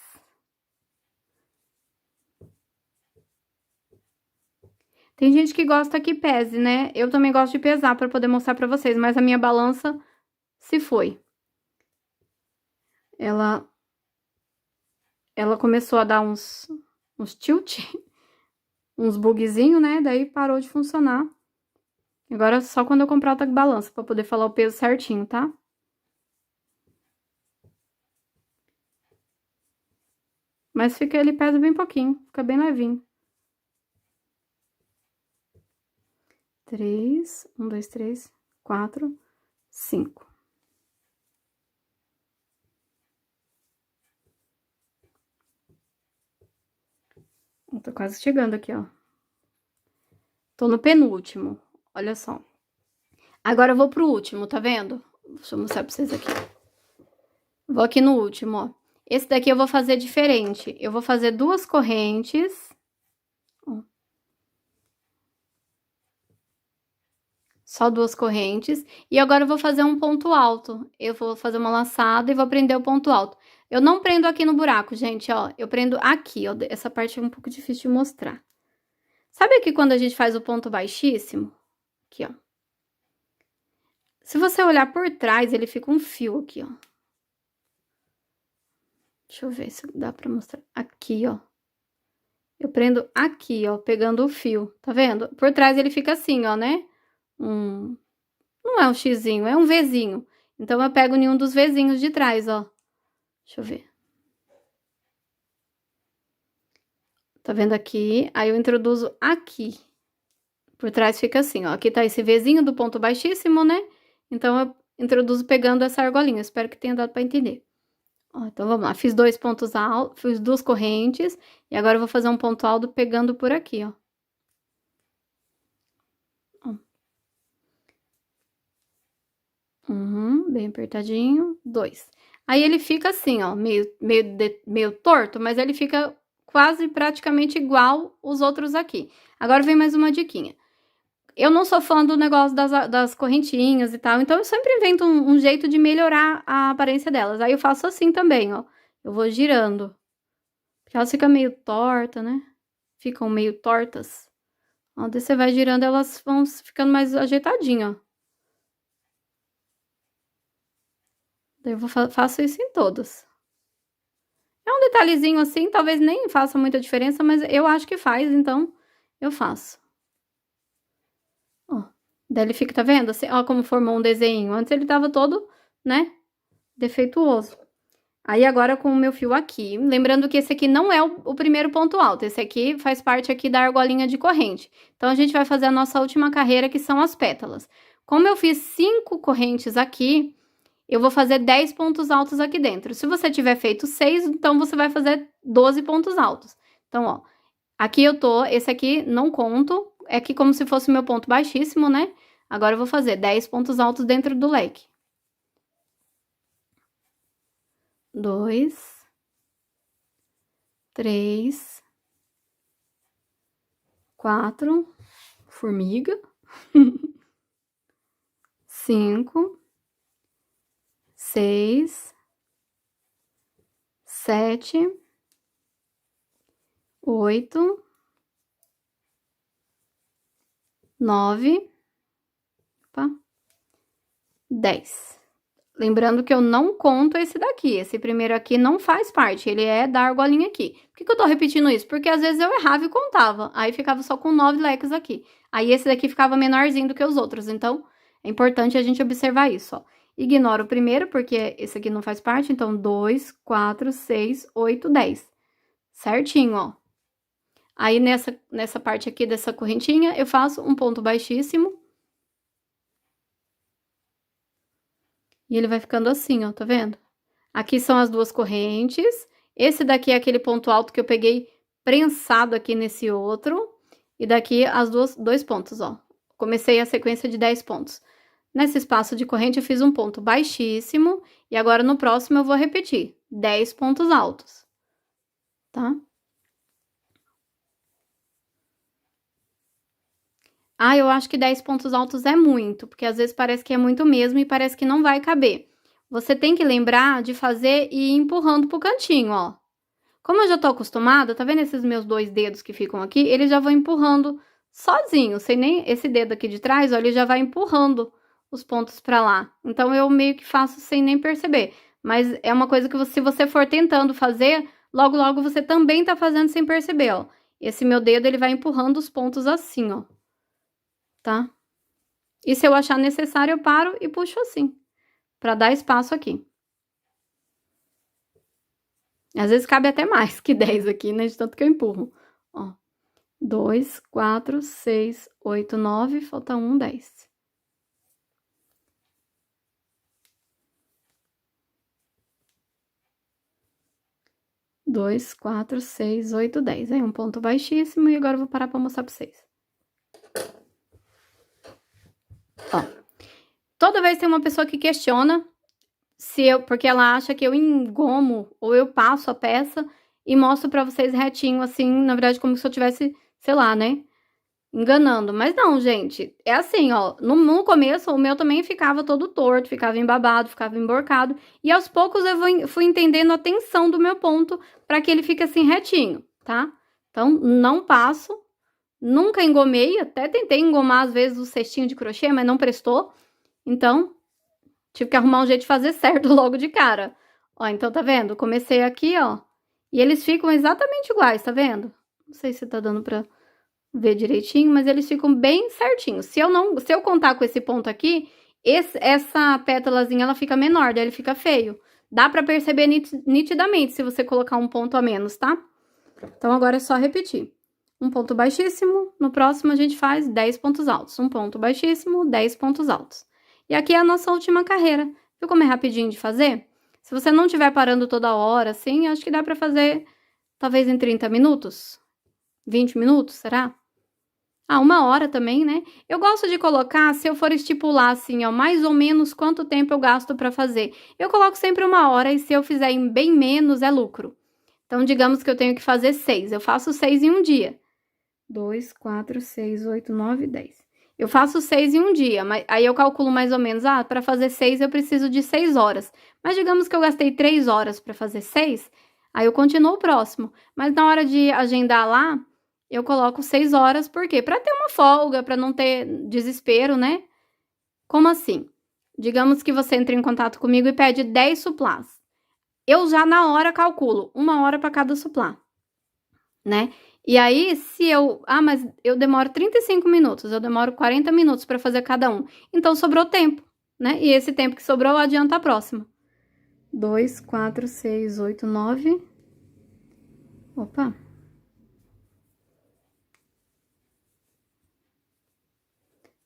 Speaker 1: Tem gente que gosta que pese, né? Eu também gosto de pesar pra poder mostrar pra vocês, mas a minha balança se foi. Ela começou a dar uns tilt, uns bugzinho, né? Daí parou de funcionar. Agora só quando eu comprar outra balança pra poder falar o peso certinho, tá? Mas ele pesa bem pouquinho, fica bem levinho. 3, 1, 2, 3, 4, 5. Tô quase chegando aqui, ó. Tô no penúltimo, olha só. Agora eu vou pro último, tá vendo? Deixa eu mostrar pra vocês aqui. Vou aqui no último, ó. Esse daqui eu vou fazer diferente. Eu vou fazer 2 correntes. Ó. Só 2 correntes. E agora eu vou fazer um ponto alto. Eu vou fazer uma laçada e vou prender o ponto alto. Eu não prendo aqui no buraco, gente, ó. Eu prendo aqui, ó. Essa parte é um pouco difícil de mostrar. Sabe aqui quando a gente faz o ponto baixíssimo? Aqui, ó. Se você olhar por trás, ele fica um fio aqui, ó. Deixa eu ver se dá pra mostrar. Aqui, ó. Eu prendo aqui, ó, pegando o fio. Tá vendo? Por trás ele fica assim, ó, né? Não é um xizinho, é um Vzinho. Então, eu pego em um dos Vzinhos de trás, ó. Deixa eu ver. Tá vendo aqui? Aí, eu introduzo aqui. Por trás fica assim, ó. Aqui tá esse Vzinho do ponto baixíssimo, né? Então, eu introduzo pegando essa argolinha. Espero que tenha dado pra entender. Ó, então, vamos lá. Fiz 2 pontos altos, fiz 2 correntes. E agora, eu vou fazer um ponto alto pegando por aqui, ó. Bem apertadinho. 2. Aí, ele fica assim, ó, meio torto, mas ele fica quase praticamente igual os outros aqui. Agora, vem mais uma diquinha. Eu não sou fã do negócio das correntinhas e tal, então eu sempre invento um jeito de melhorar a aparência delas. Aí, eu faço assim também, ó. Eu vou girando. Porque elas ficam meio tortas, né? Ficam meio tortas. Ó, daí você vai girando, elas vão ficando mais ajeitadinhas, ó. Daí eu faço isso em todos. É um detalhezinho assim, talvez nem faça muita diferença, mas eu acho que faz, então eu faço. Ó, daí ele fica, tá vendo? Assim, ó como formou um desenho. Antes ele tava todo, né, defeituoso. Aí agora com o meu fio aqui, lembrando que esse aqui não é o primeiro ponto alto, esse aqui faz parte aqui da argolinha de corrente. Então, a gente vai fazer a nossa última carreira, que são as pétalas. Como eu fiz 5 correntes aqui, eu vou fazer 10 pontos altos aqui dentro. Se você tiver feito 6, então você vai fazer 12 pontos altos. Então, ó, aqui eu tô, esse aqui não conto, é aqui como se fosse o meu ponto baixíssimo, né? Agora eu vou fazer 10 pontos altos dentro do leque. 2, 3, 4, formiga, 5, 6, 7, 8, 9, 10. Lembrando que eu não conto esse daqui. Esse primeiro aqui não faz parte, ele é da argolinha aqui. Por que eu tô repetindo isso? Porque às vezes eu errava e contava. Aí ficava só com 9 leques aqui. Aí esse daqui ficava menorzinho do que os outros. Então, é importante a gente observar isso, ó. Ignora o primeiro, porque esse aqui não faz parte. Então, 2, 4, 6, 8, 10. Certinho, ó. Aí, nessa parte aqui dessa correntinha, eu faço um ponto baixíssimo. E ele vai ficando assim, ó, tá vendo? Aqui são as 2 correntes. Esse daqui é aquele ponto alto que eu peguei prensado aqui nesse outro. E daqui as 2 pontos, ó. Comecei a sequência de 10 pontos. Nesse espaço de corrente eu fiz um ponto baixíssimo. E agora no próximo eu vou repetir 10 pontos altos. Tá? Ah, eu acho que 10 pontos altos é muito, porque às vezes parece que é muito mesmo e parece que não vai caber. Você tem que lembrar de fazer e ir empurrando pro cantinho, ó. Como eu já tô acostumada, tá vendo esses meus 2 dedos que ficam aqui? Eles já vão empurrando sozinho, sem nem esse dedo aqui de trás, ó, ele já vai empurrando os pontos pra lá. Então, eu meio que faço sem nem perceber. Mas é uma coisa que se você for tentando fazer, logo, logo você também tá fazendo sem perceber, ó. Esse meu dedo, ele vai empurrando os pontos assim, ó. Tá? E se eu achar necessário, eu paro e puxo assim, pra dar espaço aqui. Às vezes cabe até mais que 10 aqui, né? De tanto que eu empurro. Ó. 2, 4, 6, 8, 9, falta 1, 10. Dois, 4, 6, 8, 10. Aí um ponto baixíssimo e agora eu vou parar pra mostrar pra vocês. Ó. Toda vez tem uma pessoa que questiona porque ela acha que eu engomo ou eu passo a peça e mostro pra vocês retinho, assim, na verdade, como se eu tivesse, sei lá, né, enganando. Mas não, gente, é assim, ó, no começo o meu também ficava todo torto, ficava embabado, ficava emborcado, e aos poucos eu fui entendendo a tensão do meu ponto pra que ele fique assim retinho, tá? Então, não passo, nunca engomei, até tentei engomar às vezes o cestinho de crochê, mas não prestou, então tive que arrumar um jeito de fazer certo logo de cara. Ó, então tá vendo? Comecei aqui, ó, e eles ficam exatamente iguais, tá vendo? Não sei se tá dando pra ver direitinho, mas eles ficam bem certinhos. Se eu contar com esse ponto aqui, essa pétalazinha, ela fica menor, daí ele fica feio. Dá pra perceber nitidamente se você colocar um ponto a menos, tá? Então, agora é só repetir. Um ponto baixíssimo, no próximo a gente faz 10 pontos altos. Um ponto baixíssimo, 10 pontos altos. E aqui é a nossa última carreira. Viu como é rapidinho de fazer? Se você não estiver parando toda hora, assim, acho que dá pra fazer, talvez em 30 minutos. 20 minutos, será? Ah, 1 hora também, né? Eu gosto de colocar, se eu for estipular assim, ó, mais ou menos quanto tempo eu gasto pra fazer. Eu coloco sempre 1 hora e se eu fizer em bem menos, é lucro. Então, digamos que eu tenho que fazer 6. Eu faço 6 em um dia. 2, 4, 6, 8, 9, 10. Eu faço 6 em um dia, mas aí eu calculo mais ou menos, para fazer 6 eu preciso de 6 horas. Mas digamos que eu gastei 3 horas para fazer 6, aí eu continuo o próximo. Mas na hora de agendar lá, eu coloco 6 horas, por quê? Para ter uma folga, para não ter desespero, né? Como assim? Digamos que você entra em contato comigo e pede 10 suplás. Eu já na hora calculo 1 hora para cada suplá, né? E aí, se eu... mas eu demoro 35 minutos, eu demoro 40 minutos para fazer cada um. Então, sobrou tempo, né? E esse tempo que sobrou, adianta a próxima. 2, 4, 6, 8, 9... Opa!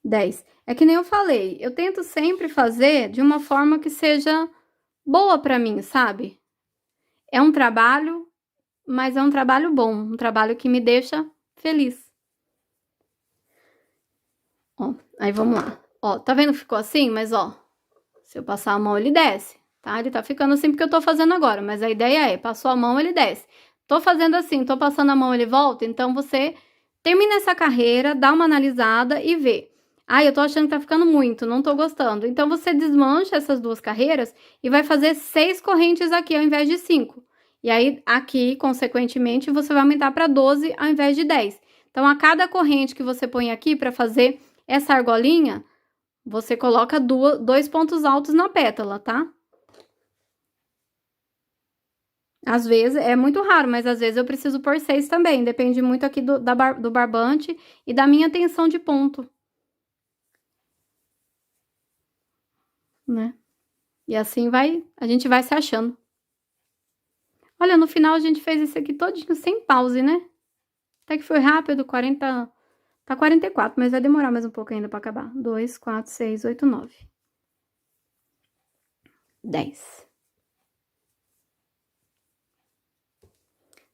Speaker 1: 10. É que nem eu falei, eu tento sempre fazer de uma forma que seja boa para mim, sabe? É um trabalho, mas é um trabalho bom, um trabalho que me deixa feliz. Ó, aí vamos lá. Ó, tá vendo que ficou assim? Mas, ó, se eu passar a mão, ele desce, tá? Ele tá ficando assim porque eu tô fazendo agora, mas a ideia é, passou a mão, ele desce. Tô fazendo assim, tô passando a mão, ele volta, então você termina essa carreira, dá uma analisada e vê. Eu tô achando que tá ficando muito, não tô gostando. Então, você desmancha essas 2 carreiras e vai fazer 6 correntes aqui ao invés de 5. E aí, aqui, consequentemente, você vai aumentar para 12 ao invés de 10. Então, a cada corrente que você põe aqui para fazer essa argolinha, você coloca 2 pontos altos na pétala, tá? Às vezes, é muito raro, mas às vezes eu preciso pôr 6 também. Depende muito aqui do barbante e da minha tensão de ponto, né? E assim a gente vai se achando. Olha, no final a gente fez isso aqui todinho sem pause, né? Até que foi rápido, 40... Tá 44, mas vai demorar mais um pouco ainda pra acabar. 2, 4, 6, 8, 9. 10.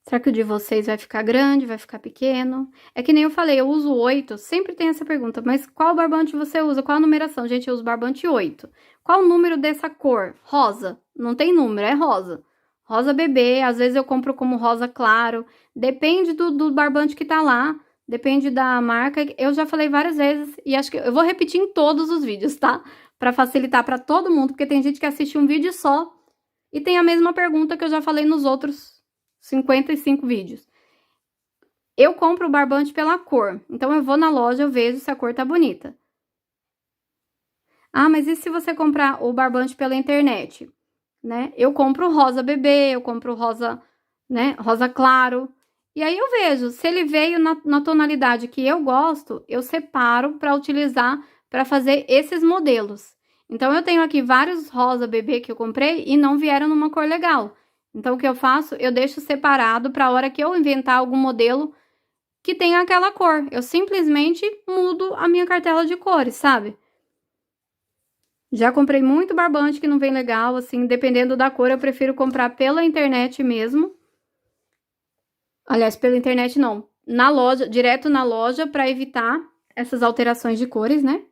Speaker 1: Será que o de vocês vai ficar grande, vai ficar pequeno? É que nem eu falei, eu uso 8, sempre tem essa pergunta, mas qual barbante você usa? Qual a numeração? Gente, eu uso barbante 8. Qual o número dessa cor? Rosa. Não tem número, é rosa. Rosa bebê, às vezes eu compro como rosa claro. Depende do barbante que tá lá. depende da marca. Eu já falei várias vezes e acho que eu vou repetir em todos os vídeos, tá? Pra facilitar pra todo mundo, porque tem gente que assiste um vídeo só e tem a mesma pergunta que eu já falei nos outros 55 vídeos. Eu compro o barbante pela cor, então eu vou na loja, eu vejo se a cor tá bonita. Ah, mas e se você comprar o barbante pela internet, né? Eu compro rosa bebê, eu compro rosa, né, rosa claro. E aí eu vejo, se ele veio na tonalidade que eu gosto, eu separo para utilizar para fazer esses modelos. Então eu tenho aqui vários rosa bebê que eu comprei e não vieram numa cor legal. Então o que eu faço? Eu deixo separado para a hora que eu inventar algum modelo que tenha aquela cor. Eu simplesmente mudo a minha cartela de cores, sabe? Já comprei muito barbante que não vem legal, assim, dependendo da cor, eu prefiro comprar pela internet mesmo. Aliás, pela internet não, na loja, direto na loja, para evitar essas alterações de cores, né?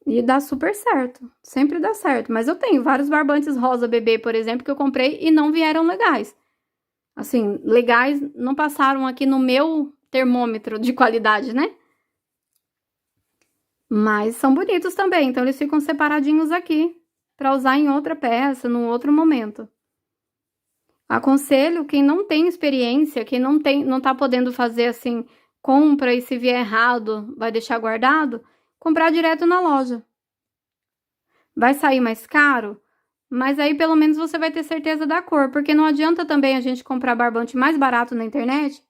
Speaker 1: E dá super certo, sempre dá certo. Mas eu tenho vários barbantes rosa bebê, por exemplo, que eu comprei e não vieram legais. Assim, legais não passaram aqui no meu termômetro de qualidade, né? Mas são bonitos também, então eles ficam separadinhos aqui para usar em outra peça, num outro momento. Aconselho quem não tem experiência, quem não tá podendo fazer assim, compra e se vier errado, vai deixar guardado, comprar direto na loja. Vai sair mais caro, mas aí pelo menos você vai ter certeza da cor, porque não adianta também a gente comprar barbante mais barato na internet.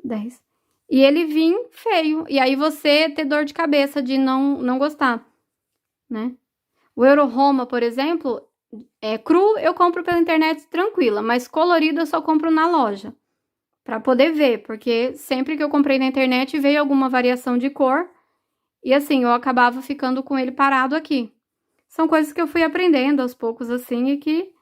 Speaker 1: 10. E ele vir feio, e aí você ter dor de cabeça de não gostar, né? O Euro Roma, por exemplo, cru eu compro pela internet tranquila, mas colorido eu só compro na loja. Pra poder ver, porque sempre que eu comprei na internet veio alguma variação de cor. E assim, eu acabava ficando com ele parado aqui. São coisas que eu fui aprendendo aos poucos assim e que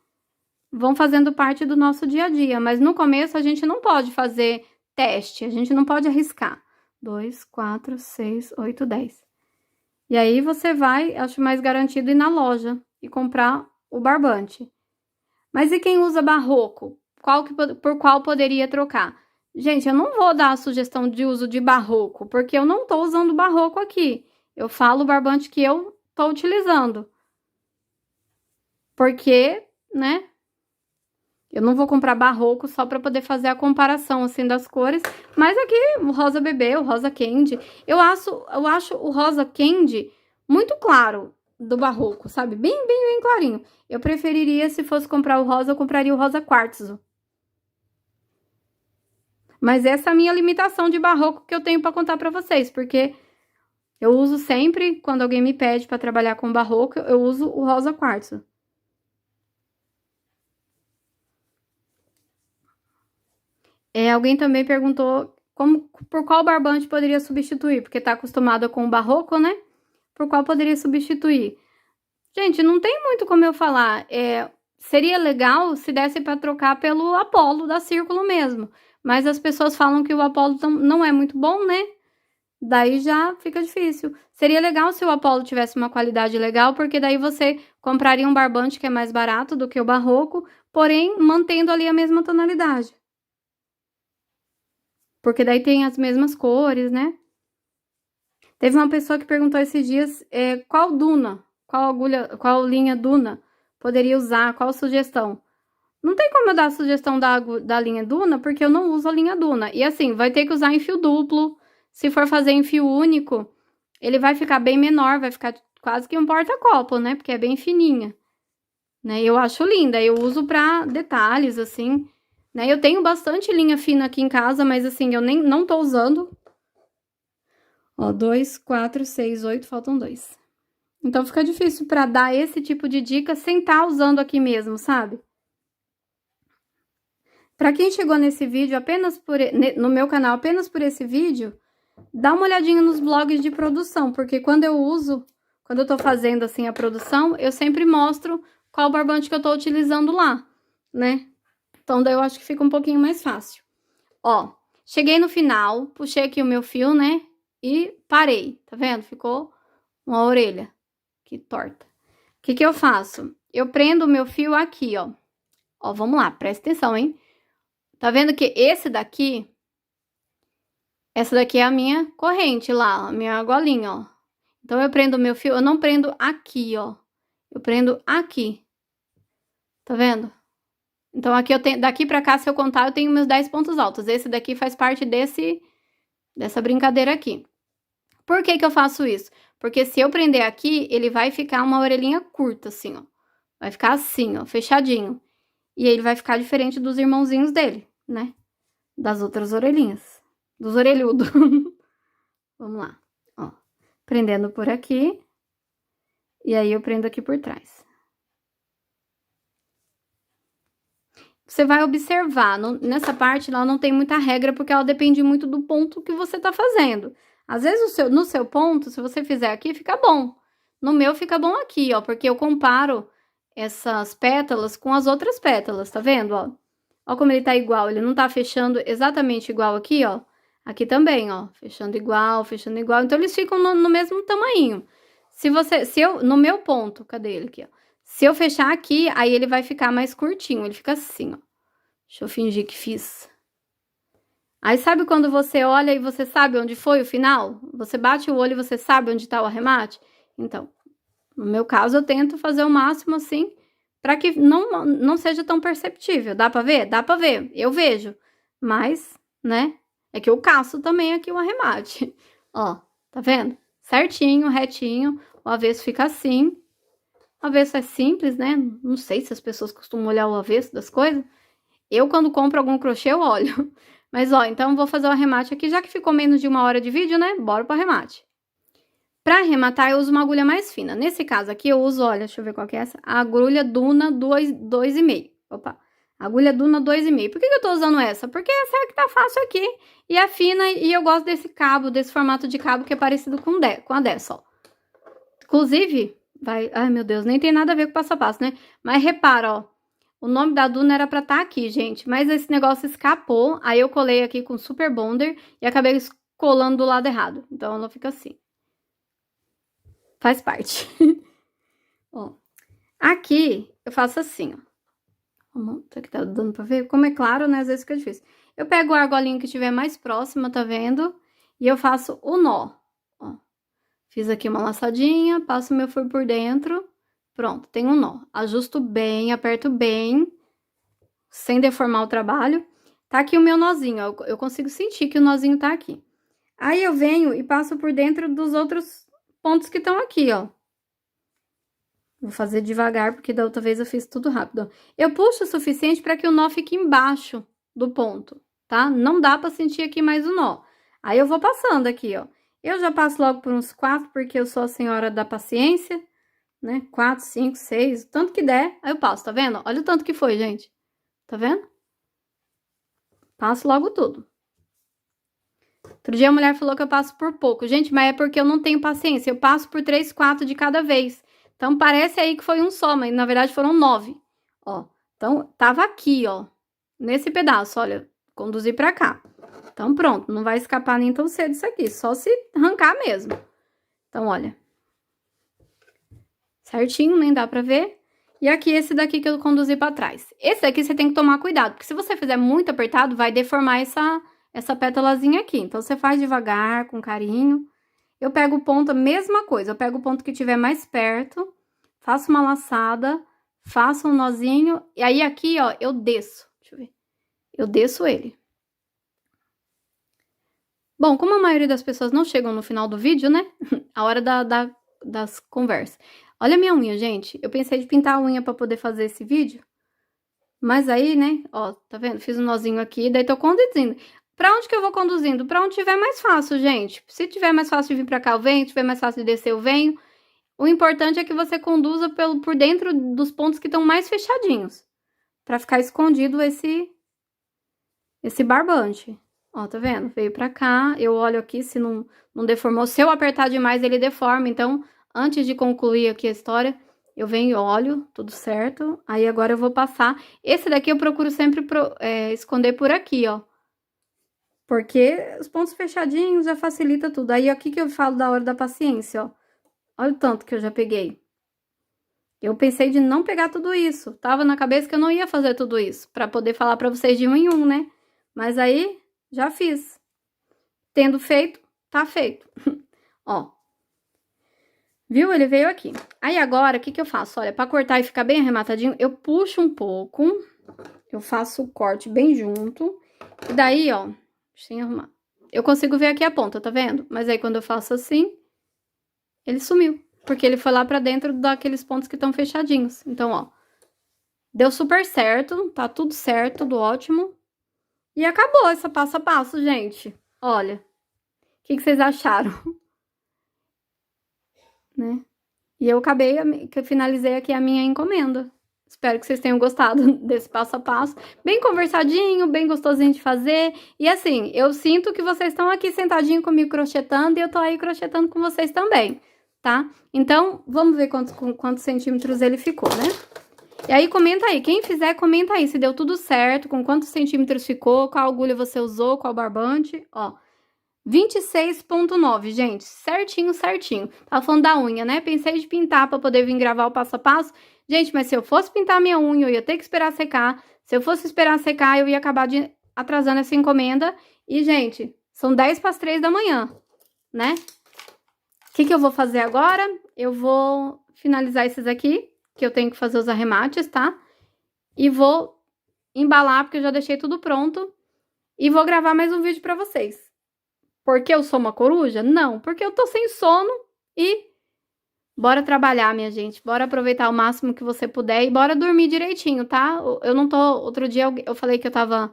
Speaker 1: vão fazendo parte do nosso dia a dia. Mas no começo a gente não pode fazer teste, a gente não pode arriscar. 2, 4, 6, 8, 10. E aí você vai, acho mais garantido ir na loja e comprar o barbante. Mas e quem usa barroco? Por qual poderia trocar? Gente, eu não vou dar a sugestão de uso de barroco, porque eu não tô usando barroco aqui. Eu falo o barbante que eu tô utilizando. Porque, né? Eu não vou comprar barroco só para poder fazer a comparação, assim, das cores. Mas aqui, o rosa bebê, o rosa candy. Eu acho o rosa candy muito claro do barroco, sabe? Bem clarinho. Eu preferiria, se fosse comprar o rosa, eu compraria o rosa quartzo. Mas essa é a minha limitação de barroco que eu tenho para contar para vocês, porque eu uso sempre, quando alguém me pede para trabalhar com barroco, eu uso o rosa quartzo. Alguém também perguntou por qual barbante poderia substituir, porque tá acostumada com o barroco, né? Por qual poderia substituir? Gente, não tem muito como eu falar. Seria legal se desse para trocar pelo Apollo da Círculo mesmo. Mas as pessoas falam que o Apollo não é muito bom, né? Daí já fica difícil. Seria legal se o Apollo tivesse uma qualidade legal, porque daí você compraria um barbante que é mais barato do que o barroco, porém mantendo ali a mesma tonalidade. Porque daí tem as mesmas cores, né? Teve uma pessoa que perguntou esses dias qual Duna, qual agulha, qual linha Duna poderia usar, qual sugestão. Não tem como eu dar a sugestão da linha Duna, porque eu não uso a linha Duna. E assim, vai ter que usar em fio duplo. Se for fazer em fio único, ele vai ficar bem menor, vai ficar quase que um porta-copo, né? Porque é bem fininha. Né? Eu acho linda, eu uso pra detalhes, assim. Né? Eu tenho bastante linha fina aqui em casa, mas assim, eu não tô usando. Ó, 2, 4, 6, 8, faltam 2. Então fica difícil pra dar esse tipo de dica sem estar usando aqui mesmo, sabe? Pra quem chegou nesse vídeo no meu canal apenas por esse vídeo, dá uma olhadinha nos blogs de produção, porque quando eu tô fazendo assim a produção, eu sempre mostro qual barbante que eu tô utilizando lá, né? Então daí eu acho que fica um pouquinho mais fácil. Ó, cheguei no final, puxei aqui o meu fio, né? E parei, tá vendo? Ficou uma orelha aqui torta. O que que eu faço? Eu prendo o meu fio aqui, ó. Ó, vamos lá, presta atenção, hein? Tá vendo que esse daqui, essa daqui é a minha corrente lá, a minha golinha, ó. Então, eu prendo o meu fio, eu não prendo aqui, ó. Eu prendo aqui. Tá vendo? Então, aqui eu tenho, daqui pra cá, se eu contar, eu tenho meus 10 pontos altos. Esse daqui faz parte dessa brincadeira aqui. Por que que eu faço isso? Porque se eu prender aqui, ele vai ficar uma orelhinha curta, assim, ó. Vai ficar assim, ó, fechadinho. E ele vai ficar diferente dos irmãozinhos dele, né? Das outras orelhinhas. Dos orelhudos. Vamos lá, ó. Prendendo por aqui. E aí, eu prendo aqui por trás. Você vai observar, nessa parte ela não tem muita regra, porque ela depende muito do ponto que você tá fazendo. Às vezes, no seu ponto, se você fizer aqui, fica bom. No meu, fica bom aqui, ó, porque eu comparo essas pétalas com as outras pétalas, tá vendo, ó? Ó como ele tá igual, ele não tá fechando exatamente igual aqui, ó. Aqui também, ó, fechando igual, fechando igual. Então, eles ficam no mesmo tamanho. No meu ponto, cadê ele aqui, ó? Se eu fechar aqui, aí ele vai ficar mais curtinho, ele fica assim, ó. Deixa eu fingir que fiz. Aí, sabe quando você olha e você sabe onde foi o final? Você bate o olho e você sabe onde tá o arremate? Então, no meu caso, eu tento fazer o máximo assim, para que não seja tão perceptível. Dá pra ver? Dá pra ver. Eu vejo. Mas, né? É que eu caço também aqui o arremate. Ó, tá vendo? Certinho, retinho. O avesso fica assim. O avesso é simples, né? Não sei se as pessoas costumam olhar o avesso das coisas. Eu, quando compro algum crochê, eu olho. Mas, ó, então, vou fazer o arremate aqui. Já que ficou menos de 1 hora de vídeo, né? Bora pro arremate. Pra arrematar, eu uso uma agulha mais fina. Nesse caso aqui, eu uso, olha, deixa eu ver qual que é essa. A agulha Duna 2,5. Opa. Agulha Duna 2,5. Por que eu tô usando essa? Porque essa é a que tá fácil aqui. E é fina, e eu gosto desse cabo, desse formato de cabo que é parecido com a dessa, ó. Inclusive, vai... Ai, meu Deus, nem tem nada a ver com o passo a passo, né? Mas repara, ó. O nome da Duna era pra estar aqui, gente. Mas esse negócio escapou. Aí eu colei aqui com Super Bonder e acabei colando do lado errado. Então, ela fica assim. Faz parte. Ó. Aqui, eu faço assim, ó. Será que tá dando pra ver? Como é claro, né? Às vezes fica difícil. Eu pego a argolinha que estiver mais próxima, tá vendo? E eu faço o nó. Ó. Fiz aqui uma laçadinha, passo meu fio por dentro. Pronto, tem um nó. Ajusto bem, aperto bem, sem deformar o trabalho. Tá aqui o meu nozinho, ó. Eu consigo sentir que o nozinho tá aqui. Aí, eu venho e passo por dentro dos outros pontos que estão aqui, ó. Vou fazer devagar, porque da outra vez eu fiz tudo rápido. Eu puxo o suficiente para que o nó fique embaixo do ponto, tá? Não dá para sentir aqui mais o nó. Aí, eu vou passando aqui, ó. Eu já passo logo por uns 4, porque eu sou a senhora da paciência, né? 4, 5, 6, o tanto que der, aí eu passo, tá vendo? Olha o tanto que foi, gente. Tá vendo? Passo logo tudo. Outro dia a mulher falou que eu passo por pouco. Gente, mas é porque eu não tenho paciência. Eu passo por 3, 4 de cada vez. Então, parece aí que foi um só, mas na verdade foram 9. Ó, então, tava aqui, ó. Nesse pedaço, olha. Conduzi pra cá. Então, pronto. Não vai escapar nem tão cedo isso aqui. Só se arrancar mesmo. Então, olha. Certinho, nem dá pra ver. E aqui, esse daqui que eu conduzi pra trás. Esse daqui você tem que tomar cuidado. Porque se você fizer muito apertado, vai deformar essa pétalazinha aqui. Então, você faz devagar, com carinho. Eu pego o ponto, a mesma coisa. Eu pego o ponto que tiver mais perto, faço uma laçada, faço um nozinho. E aí, aqui, ó, eu desço. Deixa eu ver. Eu desço ele. Bom, como a maioria das pessoas não chegam no final do vídeo, né? A hora das conversas. Olha a minha unha, gente. Eu pensei de pintar a unha pra poder fazer esse vídeo. Mas aí, né? Ó, tá vendo? Fiz um nozinho aqui, daí tô conduzindo. Pra onde que eu vou conduzindo? Pra onde tiver mais fácil, gente. Se tiver mais fácil de vir pra cá, eu venho. Se tiver mais fácil de descer, eu venho. O importante é que você conduza por dentro dos pontos que estão mais fechadinhos. Pra ficar escondido esse barbante. Ó, tá vendo? Veio pra cá, eu olho aqui se não deformou. Se eu apertar demais, ele deforma. Então, antes de concluir aqui a história, eu venho e olho, tudo certo. Aí, agora eu vou passar. Esse daqui eu procuro sempre esconder por aqui, ó. Porque os pontos fechadinhos já facilita tudo. Aí, aqui que eu falo da hora da paciência, ó. Olha o tanto que eu já peguei. Eu pensei de não pegar tudo isso. Tava na cabeça que eu não ia fazer tudo isso, pra poder falar pra vocês de um em um, né? Mas aí, já fiz. Tendo feito, tá feito. Ó. Viu? Ele veio aqui. Aí agora, o que que eu faço? Olha, pra cortar e ficar bem arrematadinho, eu puxo um pouco. Eu faço o corte bem junto. E daí, ó, deixa eu arrumar. Eu consigo ver aqui a ponta, tá vendo? Mas aí quando eu faço assim, ele sumiu. Porque ele foi lá pra dentro daqueles pontos que estão fechadinhos. Então, ó, deu super certo, tá tudo certo, tudo ótimo. E acabou essa passo a passo, gente. Olha, o que que vocês acharam? Né? E eu que eu finalizei aqui a minha encomenda. Espero que vocês tenham gostado desse passo a passo. Bem conversadinho, bem gostosinho de fazer. E assim, eu sinto que vocês estão aqui sentadinho comigo crochetando e eu tô aí crochetando com vocês também, tá? Então, vamos ver quantos centímetros ele ficou, né? E aí, comenta aí. Quem fizer, comenta aí se deu tudo certo, com quantos centímetros ficou, qual agulha você usou, qual barbante, ó. 26,9, gente, certinho, certinho. Tava falando da unha, né? Pensei de pintar pra poder vir gravar o passo a passo. Gente, mas se eu fosse pintar minha unha, eu ia ter que esperar secar. Se eu fosse esperar secar, eu ia acabar atrasando essa encomenda. E, gente, são 10 para as 3 da manhã, né? O que que eu vou fazer agora? Eu vou finalizar esses aqui, que eu tenho que fazer os arremates, tá? E vou embalar, porque eu já deixei tudo pronto. E vou gravar mais um vídeo pra vocês. Porque eu sou uma coruja? Não, porque eu tô sem sono e bora trabalhar, minha gente. Bora aproveitar o máximo que você puder e bora dormir direitinho, tá? Eu não tô... Outro dia eu falei que eu tava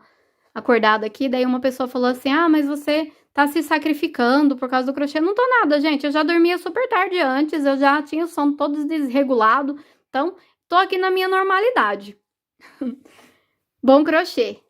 Speaker 1: acordada aqui, daí uma pessoa falou assim, ah, mas você tá se sacrificando por causa do crochê. Não tô nada, gente. Eu já dormia super tarde antes, eu já tinha o sono todo desregulado. Então, tô aqui na minha normalidade. Bom crochê!